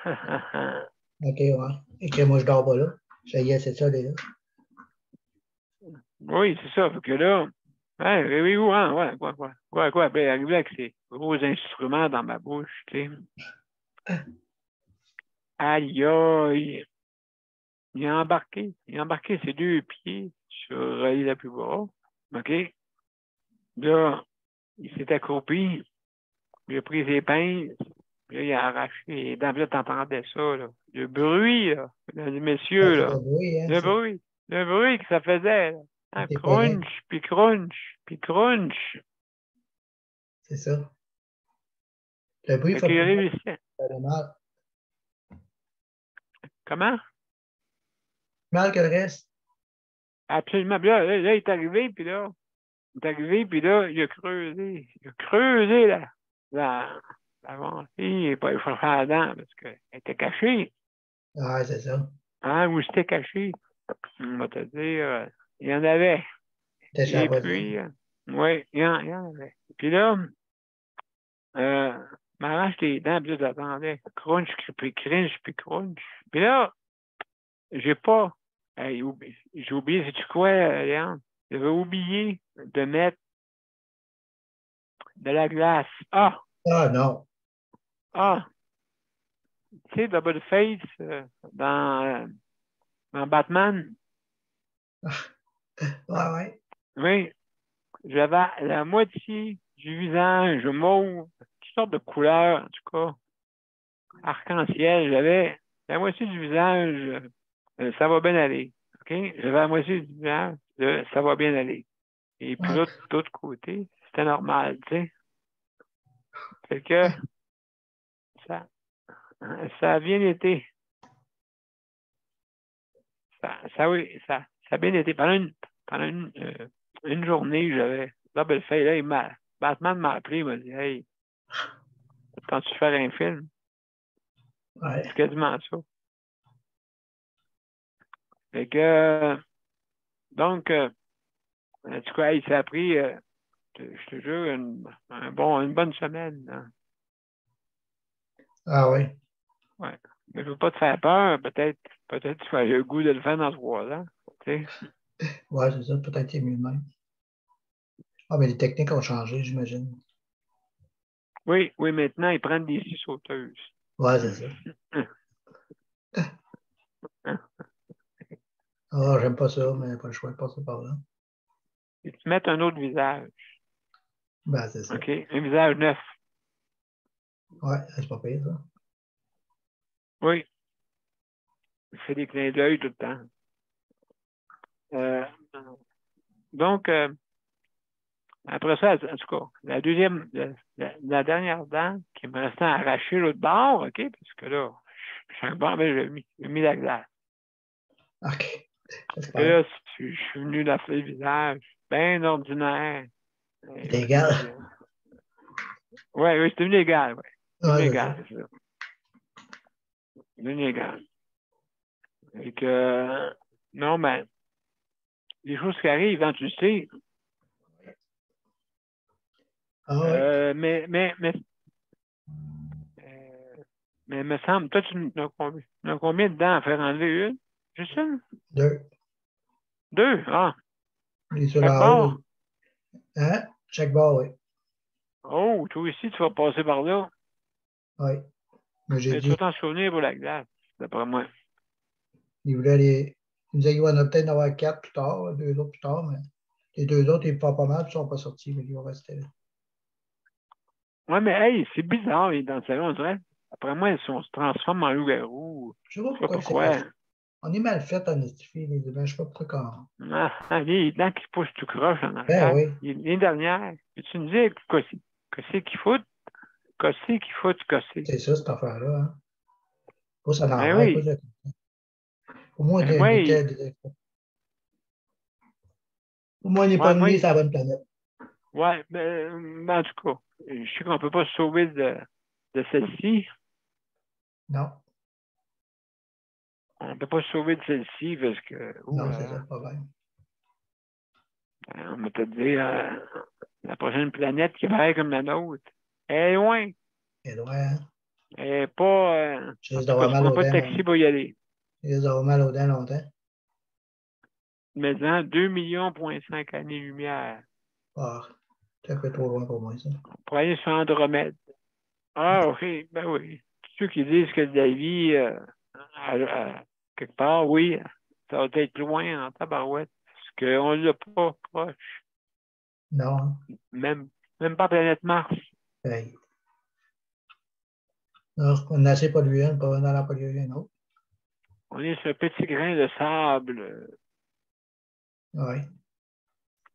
S5: OK, ouais. Et que moi, je dors pas là. Ça y est, c'est ça, déjà.
S1: Oui, c'est ça. Fait que là, ouais, oui, oui, ouais, quoi. Puis, arrivé avec ces gros instruments dans ma bouche, tu sais. Aïe, aïe. Il a embarqué ses deux pieds sur la plus bas. OK? Là, il s'est accroupi. Il a pris ses pinces. Puis là, il a arraché les dents. Puis là, t'entendais ça, là. Le bruit, là. Mesdames et messieurs,
S5: C'est
S1: là.
S5: le bruit, hein?
S1: Le bruit. Le bruit que ça faisait, là. Hein,
S5: C'est correct.
S1: crunch, puis crunch, puis crunch.
S5: C'est ça. Le bruit
S1: Fait
S5: fait
S1: qu'il
S5: plus mal,
S1: réussissait.
S5: ça fait mal.
S1: Comment?
S5: Mal que le reste.
S1: Absolument. Puis là, il est arrivé, puis là, il a creusé. Il a creusé, là. La ventille, il n'est pas allé chercher la dent parce qu'elle était cachée.
S5: Ah, c'est ça.
S1: Hein, où c'était caché? On va te dire, il y en avait.
S5: T'es chez la
S1: Et
S5: voisine.
S1: puis, oui, il y en avait. Puis là, m'arrache les dents, puis là, j'attendais. Crunch, puis crunch, puis crunch. Puis là, j'ai pas. J'ai oublié, sais-tu quoi, Léon? J'avais oublié de mettre de la glace.
S5: Ah, non.
S1: Tu sais, Double Face dans Batman.
S5: Ouais.
S1: Oui, j'avais la moitié du visage mauve, toutes sortes de couleurs, en tout cas, arc-en-ciel. J'avais la moitié du visage, ça va bien aller. OK? J'avais la moitié du visage, ça va bien aller. Et puis
S5: Ouais.
S1: l'autre côté, c'était normal, tu sais. Fait que ça, ça a bien été. Oui, ça a bien été. Pendant une journée, j'avais Double Face. Là, Batman m'a appelé, il m'a dit, hey, quand tu fais un film,
S5: Ouais.
S1: c'est quasiment ça. Fait que, donc, en tout cas, ça a pris, je te jure, une bonne semaine. Hein.
S5: Ah, oui.
S1: Ouais. Mais je veux pas te faire peur, peut-être tu vas avoir le goût de le faire dans 3 ans. Tu sais.
S5: Ouais, c'est ça. Peut-être que c'est mieux de même. Ah, mais les techniques ont changé, j'imagine.
S1: Oui, maintenant, ils prennent des scies sauteuses.
S5: Ouais, c'est ça. Ah, j'aime pas ça, mais pas le choix de passer par là.
S1: Ils te mettent un autre visage.
S5: Ben, c'est ça.
S1: OK? Un visage neuf.
S5: Ouais, c'est pas pire, ça.
S1: Oui. Il fait des clins d'œil tout le temps. Donc, après ça, en tout cas, la dernière dent qui me restait à arracher l'autre bord, OK? Parce que là, chaque bord, ben, j'ai mis la glace.
S5: OK.
S1: Et là, je suis venu la faire le visage, bien ordinaire.
S5: C'est égal.
S1: Oui, c'est devenu égal, oui. C'est devenu
S5: Ouais, c'est
S1: égal, c'est ça. C'est devenu égal. Et que, non, ben, les choses qui arrivent, hein, tu le sais.
S5: Ah, oui.
S1: Mais il me semble, toi, tu as combien de dents à faire enlever une? Juste une?
S5: 2.
S1: 2? Ah,
S5: Les sur
S1: chaque
S5: la haut.
S1: bord?
S5: Hein? Chaque bord, oui.
S1: Oh, toi aussi, tu vas passer par là.
S5: Oui. Mais j'ai
S1: Mais tu
S5: dit,
S1: vas t'en souvenir pour la glace, d'après moi.
S5: il voulait les. Il nous a dit, on va peut-être en avoir 4 plus tard, 2 autres plus tard, mais les 2 autres, ils font pas mal, ils ne sont pas sortis, mais ils vont rester là.
S1: Ouais, mais hey, c'est bizarre, les dents de sagesse, on dirait. Après moi, si on se transforme en loup-garou,
S5: Je ne sais pas
S1: je sais
S5: pourquoi
S1: pas
S5: il s'est fait
S1: quoi.
S5: ça. On est mal fait en estifie, les humains. Je sais pas pourquoi.
S1: Les dents qui poussent tout croche en
S5: Ben
S1: arrière.
S5: oui,
S1: Les dernières, tu me dis qu'est-ce qu'il faut, casser.
S5: c'est ça, cette affaire-là. Hein. Pas ça
S1: Ben
S5: l'envers, pas
S1: oui.
S5: ça. Au moins,
S1: Ben moi,
S5: au moins, on n'est pas
S1: ouais, moi,
S5: mis sur la bonne planète.
S1: ouais, ben, en tout cas, je sais qu'on ne peut pas se sauver de celle-ci.
S5: Non,
S1: On ne peut pas se sauver de celle-ci parce que,
S5: non, c'est ça le problème.
S1: on va te dire, la prochaine planète qui va être comme la nôtre, elle est loin.
S5: Et loin, hein?
S1: Elle n'est pas,
S5: Je
S1: en
S5: risque
S1: tout cas,
S5: d'avoir
S1: tu ne
S5: mal
S1: prends
S5: aux
S1: pas de
S5: dents.
S1: taxi pour y aller.
S5: Je risque d'avoir mal aux dents longtemps.
S1: Mais dans 2,5 millions années-lumière
S5: Ah, c'est un peu trop loin pour moi, ça.
S1: pour aller sur Andromède. Ah, OK, ben oui. Ceux qui disent que la vie, quelque part, oui, ça va être loin en tabarouette. Parce qu'on ne l'a pas proche.
S5: Non, hein?
S1: Même pas planète Mars.
S5: Hey. Non, on a assez pollué, on peut en polluer un autre.
S1: On est sur un petit grain de sable.
S5: Oui,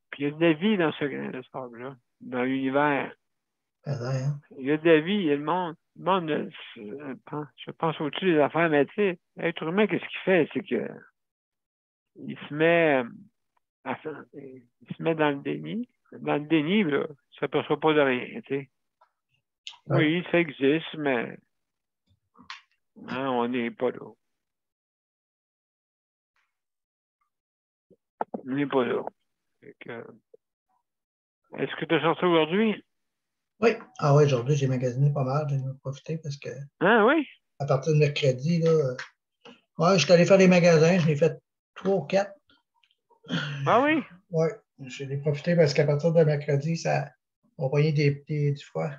S1: Puis il y a de la vie dans ce grain de sable-là, dans l'univers.
S5: peut-être, hein?
S1: Il y a de la vie, il y a le monde. Le monde, je pense au-dessus des affaires, mais tu sais, l'être humain, qu'est-ce qu'il fait? C'est que il se met il se met dans le déni. Dans le déni, là, il ne s'aperçoit pas de rien, tu sais.
S5: Oui,
S1: Oui, ça existe, mais hein, on n'est pas là. On n'est pas là. Fait que, est-ce que tu as sorti aujourd'hui?
S5: oui. Ah oui, aujourd'hui, j'ai magasiné pas mal. J'ai profité parce que
S1: Hein, oui?
S5: à partir de mercredi, là, ouais, je suis allé faire des magasins, je l'ai fait 3 ou 4.
S1: Ah oui?
S5: Oui, j'ai profité parce qu'à partir de mercredi, ça on voyait du froid.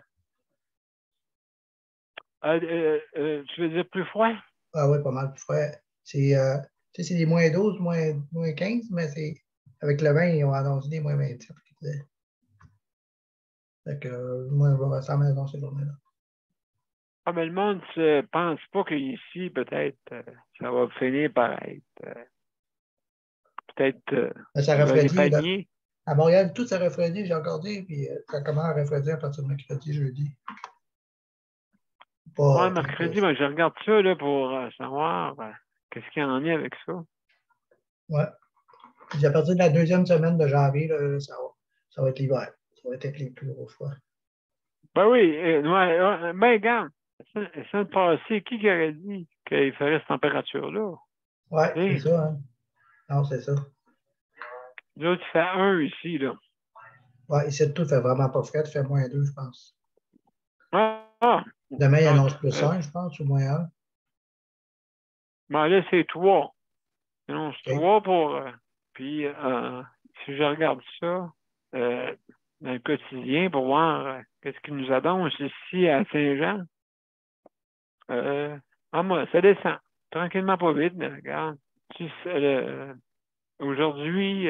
S1: Tu veux dire plus froid?
S5: Ah oui, pas mal plus froid. C'est tu sais, c'est des -12, -15, mais c'est avec le vent, ils ont annoncé des -27. Fait que moi, je vais rester à la maison ces journées-là.
S1: Ah, mais le monde ne pense pas qu'ici, peut-être, ça va finir par être, peut-être,
S5: Mais ça
S1: le
S5: refroidit.
S1: paniers.
S5: À Montréal, tout ça refroidit, j'ai encore dit, puis ça commence à refroidir à partir de mercredi, jeudi.
S1: Ouais,
S5: Pas,
S1: mercredi, ben, je regarde ça là, pour savoir qu'est-ce qu'il y en a avec ça.
S5: ouais. Puis à partir de la deuxième semaine de janvier, là, ça va être l'hiver. Ça va être avec les plus gros froids.
S1: Ben oui, ouais, ben, regarde, la semaine passée, qui aurait dit qu'il ferait cette température-là?
S5: Ouais,
S1: Tu
S5: c'est
S1: sais,
S5: ça, hein. Non, c'est ça.
S1: là, tu fais 1 ici, là.
S5: Ouais, ici, tout fait vraiment pas frais. Il fait -2, je pense.
S1: Ah!
S5: Demain, il
S1: Non,
S5: annonce +1, je pense, ou -1.
S1: ben là, c'est 3. Non, c'est
S5: OK.
S1: 3 pour. Puis, si je regarde ça dans le quotidien pour voir qu'est-ce qui nous annonce ici à Saint-Jean, moi, ça descend. Tranquillement, pas vite, mais regarde. Aujourd'hui,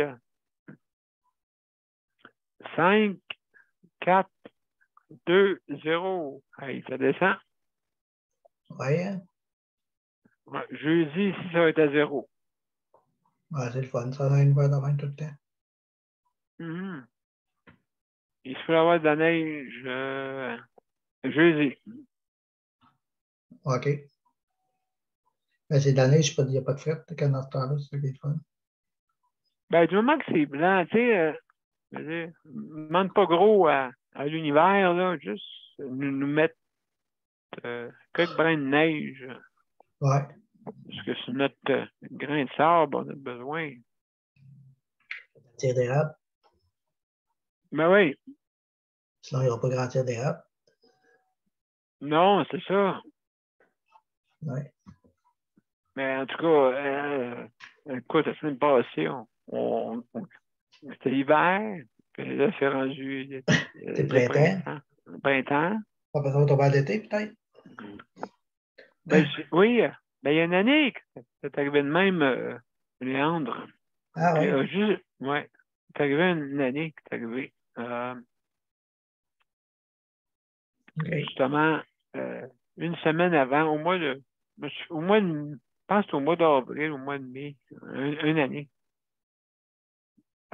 S1: 5, 4, 2, 0. Hey, ça descend.
S5: Ouais, hein?
S1: Ouais, jeudi, ici, ça va être à 0.
S5: Ouais, c'est le fun. Ça donne une bonne de même tout le temps.
S1: Mhm. Il se peut avoir de la neige jeudi.
S5: OK. Mais c'est de la neige, il n'y a pas de fret quand dans ce temps-là, c'est ça qui est le fun.
S1: Ben, du moment que c'est blanc, tu sais, je veux dire, demande pas gros à l'univers, là, juste nous mettre quelques brins de neige.
S5: Ouais.
S1: Parce que sur notre grain de sable, on a besoin.
S5: Tir d'érable.
S1: Ben oui,
S5: Sinon, il n'y aura pas grand tir d'érable.
S1: non, c'est ça.
S5: Ouais.
S1: Mais en tout cas, écoute, la semaine passée, c'était l'hiver, puis là, c'est rendu
S5: C'est
S1: le
S5: printemps.
S1: printemps. Le printemps.
S5: Pas besoin de tomber à l'été, peut-être?
S1: Ben, oui, ben, il y a une année que c'est arrivé de même, Léandre.
S5: Ah
S1: Puis,
S5: oui.
S1: ouais, c'est arrivé une année que c'est arrivé.
S5: OK.
S1: Justement, une semaine avant, au mois pense que c'est au mois d'avril, au mois de mai, une année.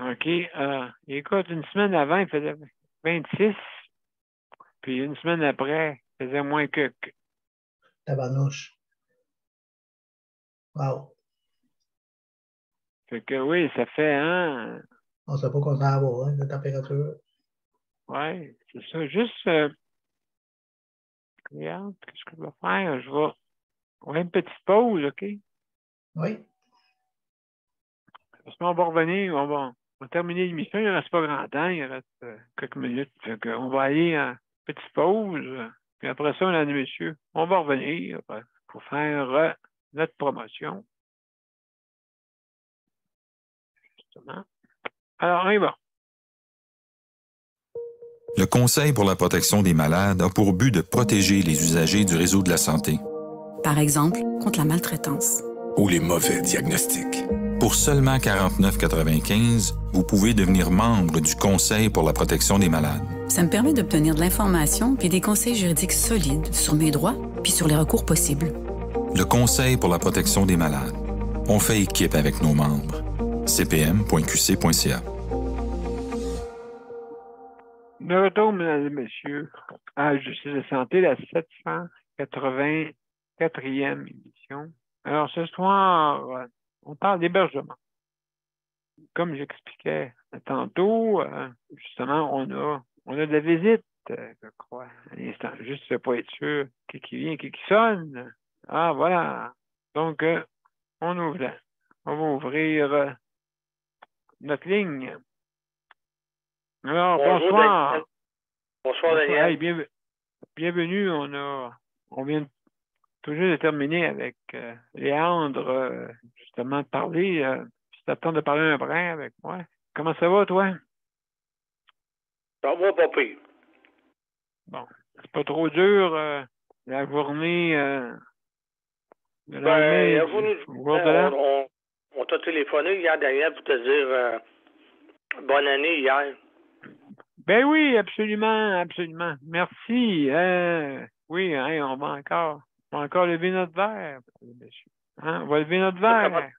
S1: OK. Écoute, une semaine avant, il faisait 26, puis une semaine après, il faisait moins que.
S5: Tabarnouche. Wow.
S1: Fait que oui, ça fait, hein?
S5: On ne sait pas qu'on s'en va, hein, la température.
S1: Oui, c'est ça. Juste, regarde, qu'est-ce que je vais faire? On va une petite pause, OK?
S5: Oui.
S1: Parce qu'on va revenir, on va terminer l'émission. Il ne reste pas grand temps, il reste quelques minutes. Fait qu'on va aller en petite pause. Puis après ça, mesdames et messieurs, on va revenir pour faire notre promotion. Justement. Alors, on y va.
S4: Le Conseil pour la protection des malades a pour but de protéger les usagers du réseau de la santé.
S2: Par exemple, contre la maltraitance.
S3: Ou les mauvais diagnostics.
S4: Pour seulement 49,95, vous pouvez devenir membre du Conseil pour la protection des malades.
S2: Ça me permet d'obtenir de l'information puis des conseils juridiques solides sur mes droits puis sur les recours possibles.
S4: Le Conseil pour la protection des malades. On fait équipe avec nos membres. cpm.qc.ca.
S1: De retour, mesdames et messieurs, à Justice de santé, la 784e émission. Alors, ce soir, on parle d'hébergement. Comme j'expliquais tantôt, justement, on a de la visite, je crois, à l'instant. Juste pour être sûr qui vient, qui sonne. Ah, voilà. Donc, on va ouvrir notre ligne. Alors, bonsoir.
S6: Daniel. Bonsoir, Daniel.
S1: Hey, bienvenue. On vient tout juste de terminer avec Léandre, justement, de parler. Si t'attends de parler un brin avec moi. Comment ça va, toi?
S6: Ça va pas pire.
S1: Bon, c'est pas trop dur, la journée de
S6: on t'a téléphoné hier, Daniel, pour te dire bonne année hier.
S1: Ben oui, absolument, absolument. Merci. Oui, hein, on va encore lever notre verre, monsieur. Hein? On va lever notre verre.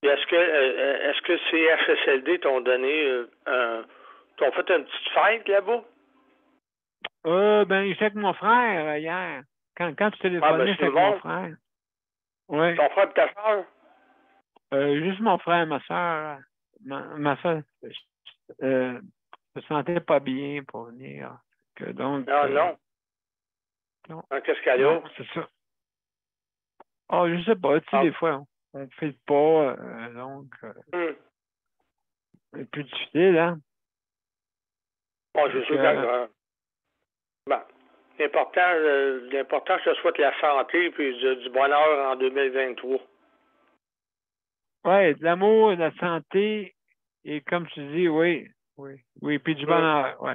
S6: Est-ce que CHSLD t'ont donné t'ont fait une petite fête là-bas?
S1: Ben, j'étais avec mon frère hier. Quand tu téléphonais, j'étais avec mon frère. Oui.
S6: Ton frère et ta soeur?
S1: Juste mon frère et ma soeur. Ma soeur se sentait pas bien pour venir. Donc,
S6: non. Qu'est-ce qu'elle a?
S1: C'est ça. Oh, je sais pas. Tu sais, des fois, on fait pas. Donc, c'est plus difficile, hein?
S6: Je sais bien. L'important, je te souhaite la santé et du bonheur en 2023.
S1: Oui, de l'amour, de la santé et comme tu dis, oui, puis du bonheur, oui.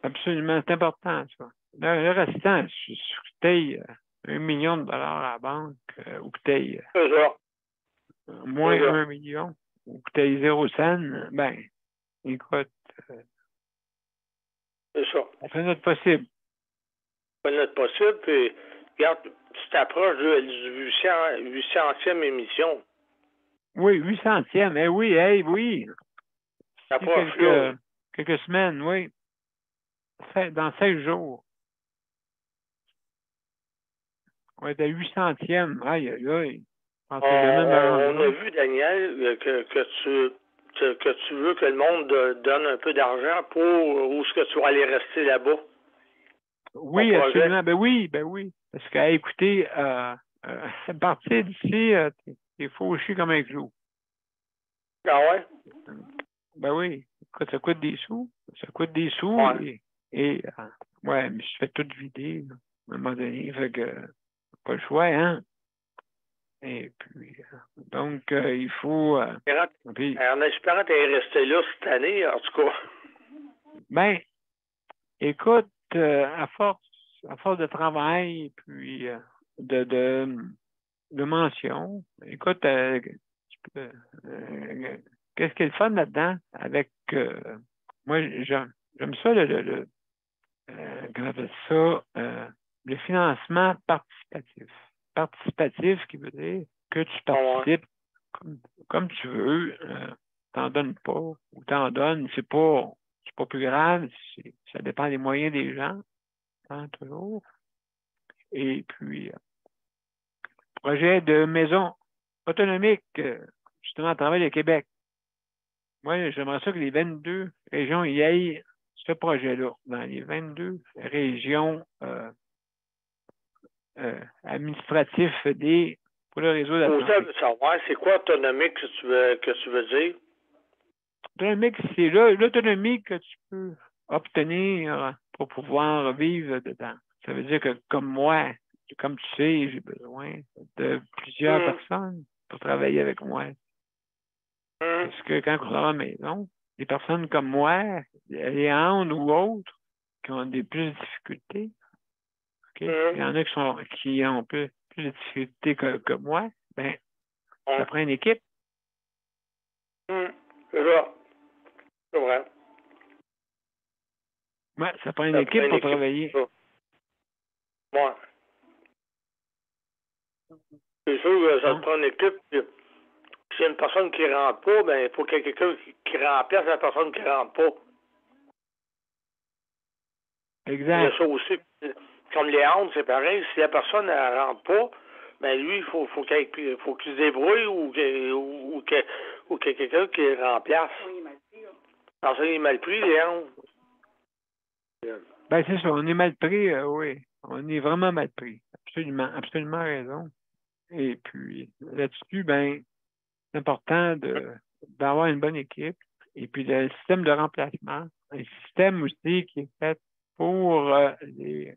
S1: Absolument, c'est important, ça. Le restant, si tu payes $1 million à la banque ou que tu payes moins $1 million ou que tu payes 0 cent, ben, écoute,
S6: c'est ça.
S1: On fait notre possible.
S6: On fait notre possible, puis regarde, tu t'approches du 800e émission.
S1: Oui, 800e, oui. Quelques semaines, oui. Dans 16 jours. On est à 800e. Aïe.
S6: On a vu, Daniel, que tu veux que le monde donne un peu d'argent pour où est-ce que tu vas aller rester là-bas.
S1: Oui, absolument. Ben oui. Parce que, écoutez, partir d'ici, t'es fauché comme un clou.
S6: Ah ouais?
S1: Ben oui. Écoute, ça coûte des sous.
S6: Ouais.
S1: Et mais je fais tout vider, là, à un moment donné. Fait que, pas le choix, hein? Et puis, donc, il faut...
S6: en espérant que tu es resté là cette année, en tout cas.
S1: Ben, écoute, à force de travail, puis de mention, écoute, qu'est-ce qui est le fun là-dedans avec... moi, j'aime ça, comment on appelle ça, le financement participatif. participatif, qui veut dire que tu participes comme tu veux. T'en donnes pas ou t'en donnes, c'est pas plus grave. Ça dépend des moyens des gens, hein, toujours. Et puis, projet de maison autonomique, justement, à travers le Québec. Moi, j'aimerais ça que les 22 régions y aillent ce projet-là, dans les 22 régions administratives pour le réseau de la santé.
S6: Pour savoir, c'est quoi autonomique que tu veux dire?
S1: Autonomique, c'est l'autonomie que tu peux obtenir pour pouvoir vivre dedans. Ça veut dire que, comme moi, comme tu sais, j'ai besoin de plusieurs personnes pour travailler avec moi. Parce que quand on est à la maison, des personnes comme moi, les handes ou autres, qui ont des plus de difficultés, il y en a qui ont plus de difficultés que moi, ben, ça prend une équipe.
S6: C'est ça. C'est vrai.
S1: Ouais, ça prend une équipe pour travailler.
S6: Ouais. C'est sûr que ça te prend une équipe. S'il y a une personne qui ne rentre pas, ben il faut qu'il y ait quelqu'un qui remplace la personne qui ne rentre pas.
S1: Exact.
S6: Il y a ça aussi. Comme les handes, c'est pareil. Si la personne ne rentre pas, ben lui, il faut qu'il se débrouille ou qu'il y ait quelqu'un qui le remplace. Alors ça, il est mal pris, les handes.
S1: Ben c'est ça, on est mal pris, oui. On est vraiment mal pris. Absolument raison. Et puis, là-dessus, ben, c'est important d'avoir une bonne équipe. Et puis, le système de remplacement, un système aussi qui est fait pour les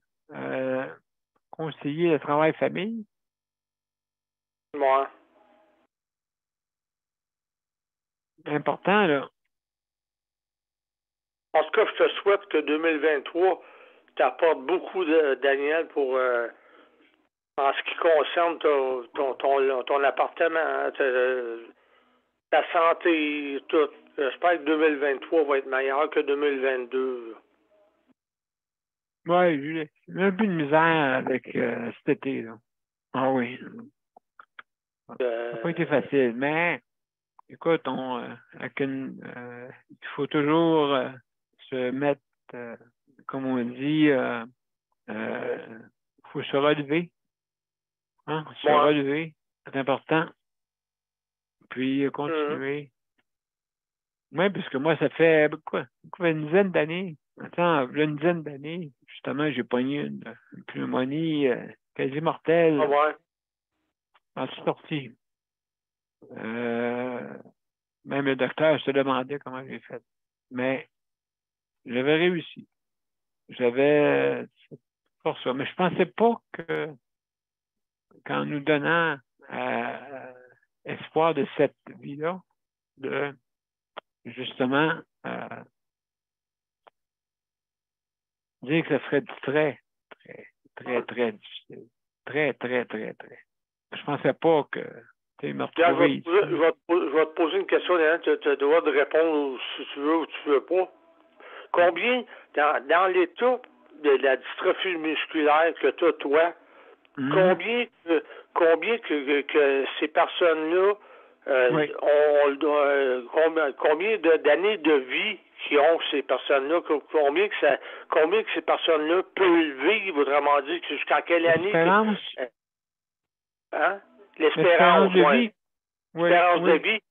S1: conseillers de travail-famille.
S6: Ouais.
S1: Important, là.
S6: En tout cas, je te souhaite que 2023 t'apporte beaucoup, Daniel, pour en ce qui concerne ton appartement, hein, ta santé, tout. J'espère que 2023 va être meilleur que 2022.
S1: Oui, j'ai un peu de misère avec cet été, là. Ah oui. Ça n'a pas été facile, mais écoute, il faut toujours se mettre, comme on dit, faut se relever. Hein? Se relever, c'est important. Puis continuer. Oui, puisque moi, ça fait une dizaine d'années. Attends, une dizaine d'années, justement, j'ai pogné une pneumonie quasi mortelle.
S6: Ah ouais.
S1: En sortie. Même le docteur se demandait comment j'ai fait. Mais j'avais réussi. J'avais cette force-là. Mais je pensais pas qu'en nous donnant espoir de cette vie-là, de justement dire que ça serait très, très, très, très difficile. Très, très, très, très. Je pensais pas que tu me retrouver.
S6: Je vais te poser une question, Léon. Tu as le droit de répondre si tu veux ou tu veux pas. Combien, dans l'état de la dystrophie musculaire que tu as, toi, combien que ces personnes-là combien d'années de vie qui ont ces personnes-là, combien que ces personnes-là peuvent vivre, autrement dit, jusqu'à quelle année? L'espérance
S1: de vie.
S6: L'espérance de vie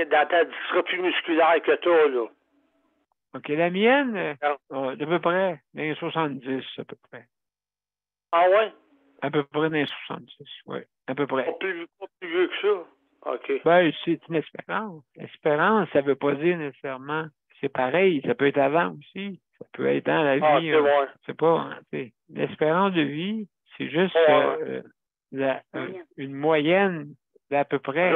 S6: dans ta dystrophie musculaire que tu as, là.
S1: OK, la mienne, d'à peu près, dans les 70, à peu près.
S6: Ah ouais?
S1: À peu près dans les 70, oui, à peu près.
S6: Pas plus vieux que ça? OK.
S1: Ben, c'est une espérance. L'espérance, ça ne veut pas dire nécessairement que c'est pareil. Ça peut être avant aussi. Ça peut être dans la vie. C'est pas, l'espérance de vie, c'est juste une moyenne d'à peu près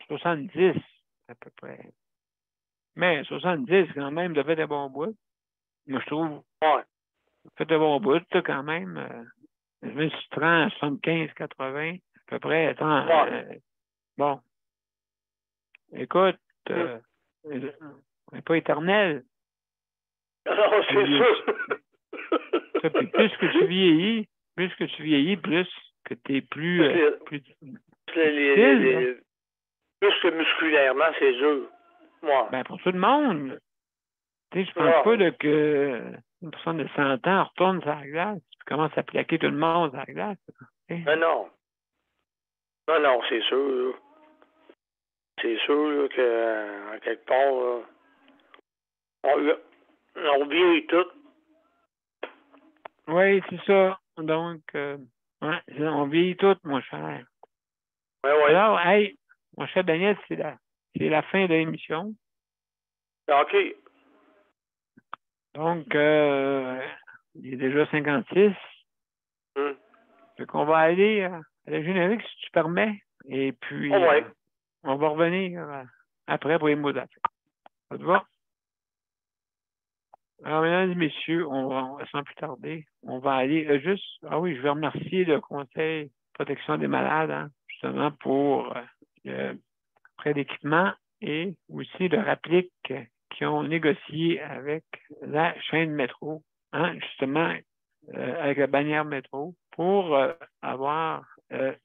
S1: 70, à peu près. Mais 70, quand même, de fait de bon bout. Moi, je trouve.
S6: Ouais.
S1: Fait de bon bout, quand même. Même si tu prends 75, 80, à peu près. Bon. Écoute, on n'est pas éternel.
S6: Non, c'est sûr.
S1: Puis plus que tu vieillis, plus que tu vieillis, plus que tu es plus
S6: plus que musculairement, c'est dur. Moi.
S1: Ben, pour tout le monde. Tu sais, je pense pas que une personne de 100 ans retourne sur la glace et commence à plaquer tout le monde sur la glace.
S6: Mais non. Non, c'est sûr. Là. C'est sûr là, que, en quelque part, on vieillit tout.
S1: Oui, c'est ça. Donc, ouais, on vieillit tout, mon cher.
S6: Oui.
S1: Alors, hey, mon cher Daniel, c'est la fin de l'émission.
S6: OK.
S1: Donc, il est déjà 56. Fait qu'on va aller à la générique, si tu permets. Et puis, on va revenir après pour les mots d'après. Ça te va? Alors, mesdames et messieurs, on va sans plus tarder, on va aller juste... Ah oui, je vais remercier le Conseil de protection des malades, hein, justement, pour le prêt d'équipement et aussi le réplique qui ont négocié avec la chaîne métro, hein, justement, avec la bannière métro, pour avoir la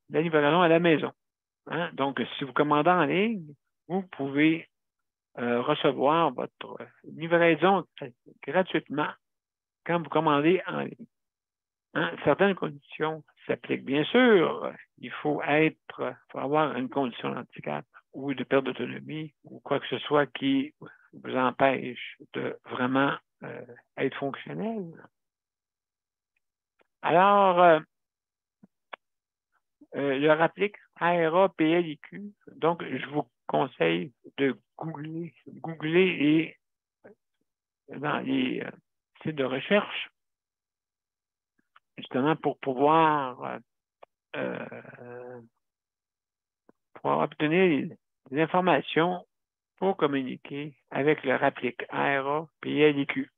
S1: livraison à la maison. Hein? Donc, si vous commandez en ligne, vous pouvez recevoir votre livraison gratuitement quand vous commandez en ligne. Hein? Certaines conditions s'appliquent. Bien sûr, il faut avoir une condition d'handicap ou de perte d'autonomie ou quoi que ce soit qui vous empêche de vraiment être fonctionnel. Alors, le réplique ARA PLIQ, donc je vous conseille de googler et dans les sites de recherche, justement pour pouvoir obtenir des informations pour communiquer avec le réplique ARA PLIQ.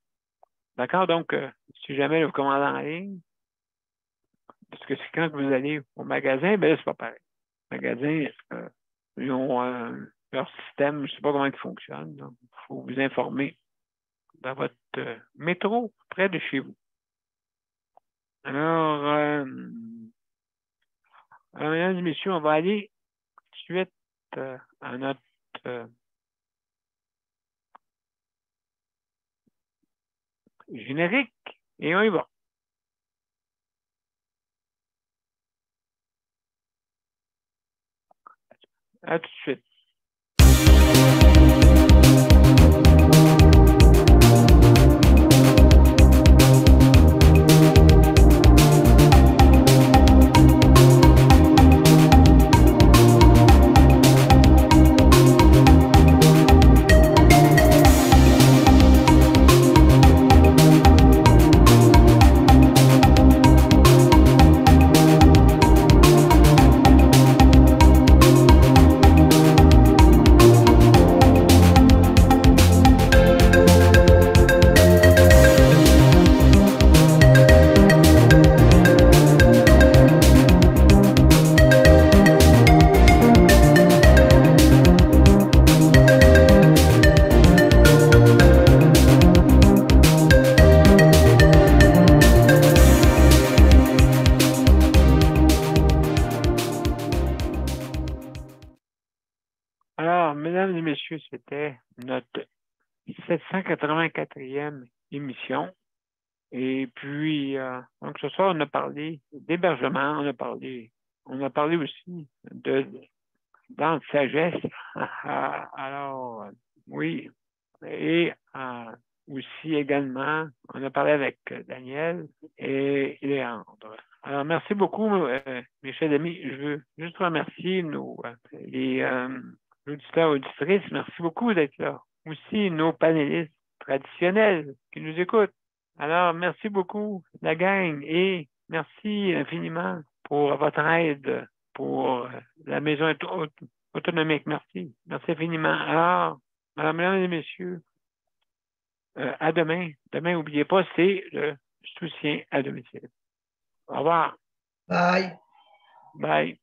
S1: D'accord? Donc, si jamais vous commandez en ligne, parce que c'est quand vous allez au magasin, ben là, c'est pas pareil. Les magasins, ils ont leur système, je ne sais pas comment il fonctionne. Donc, il faut vous informer dans votre métro près de chez vous. Alors, mesdames et messieurs, on va aller tout de suite à notre générique et on y va. À tout de suite. C'était notre 784e émission. Et puis, donc ce soir, on a parlé d'hébergement, on a parlé aussi de sagesse. Alors, oui. Et aussi également, on a parlé avec Daniel et Léandre. Alors, merci beaucoup, mes chers amis. Je veux juste remercier les auditeurs, auditrices. Merci beaucoup d'être là. Aussi, nos panélistes traditionnels qui nous écoutent. Alors, merci beaucoup, la gang, et merci infiniment pour votre aide pour la maison autonomique. Merci. Merci infiniment. Alors, mesdames et messieurs, à demain. Demain, n'oubliez pas, c'est le soutien à domicile. Au revoir.
S5: Bye.
S1: Bye.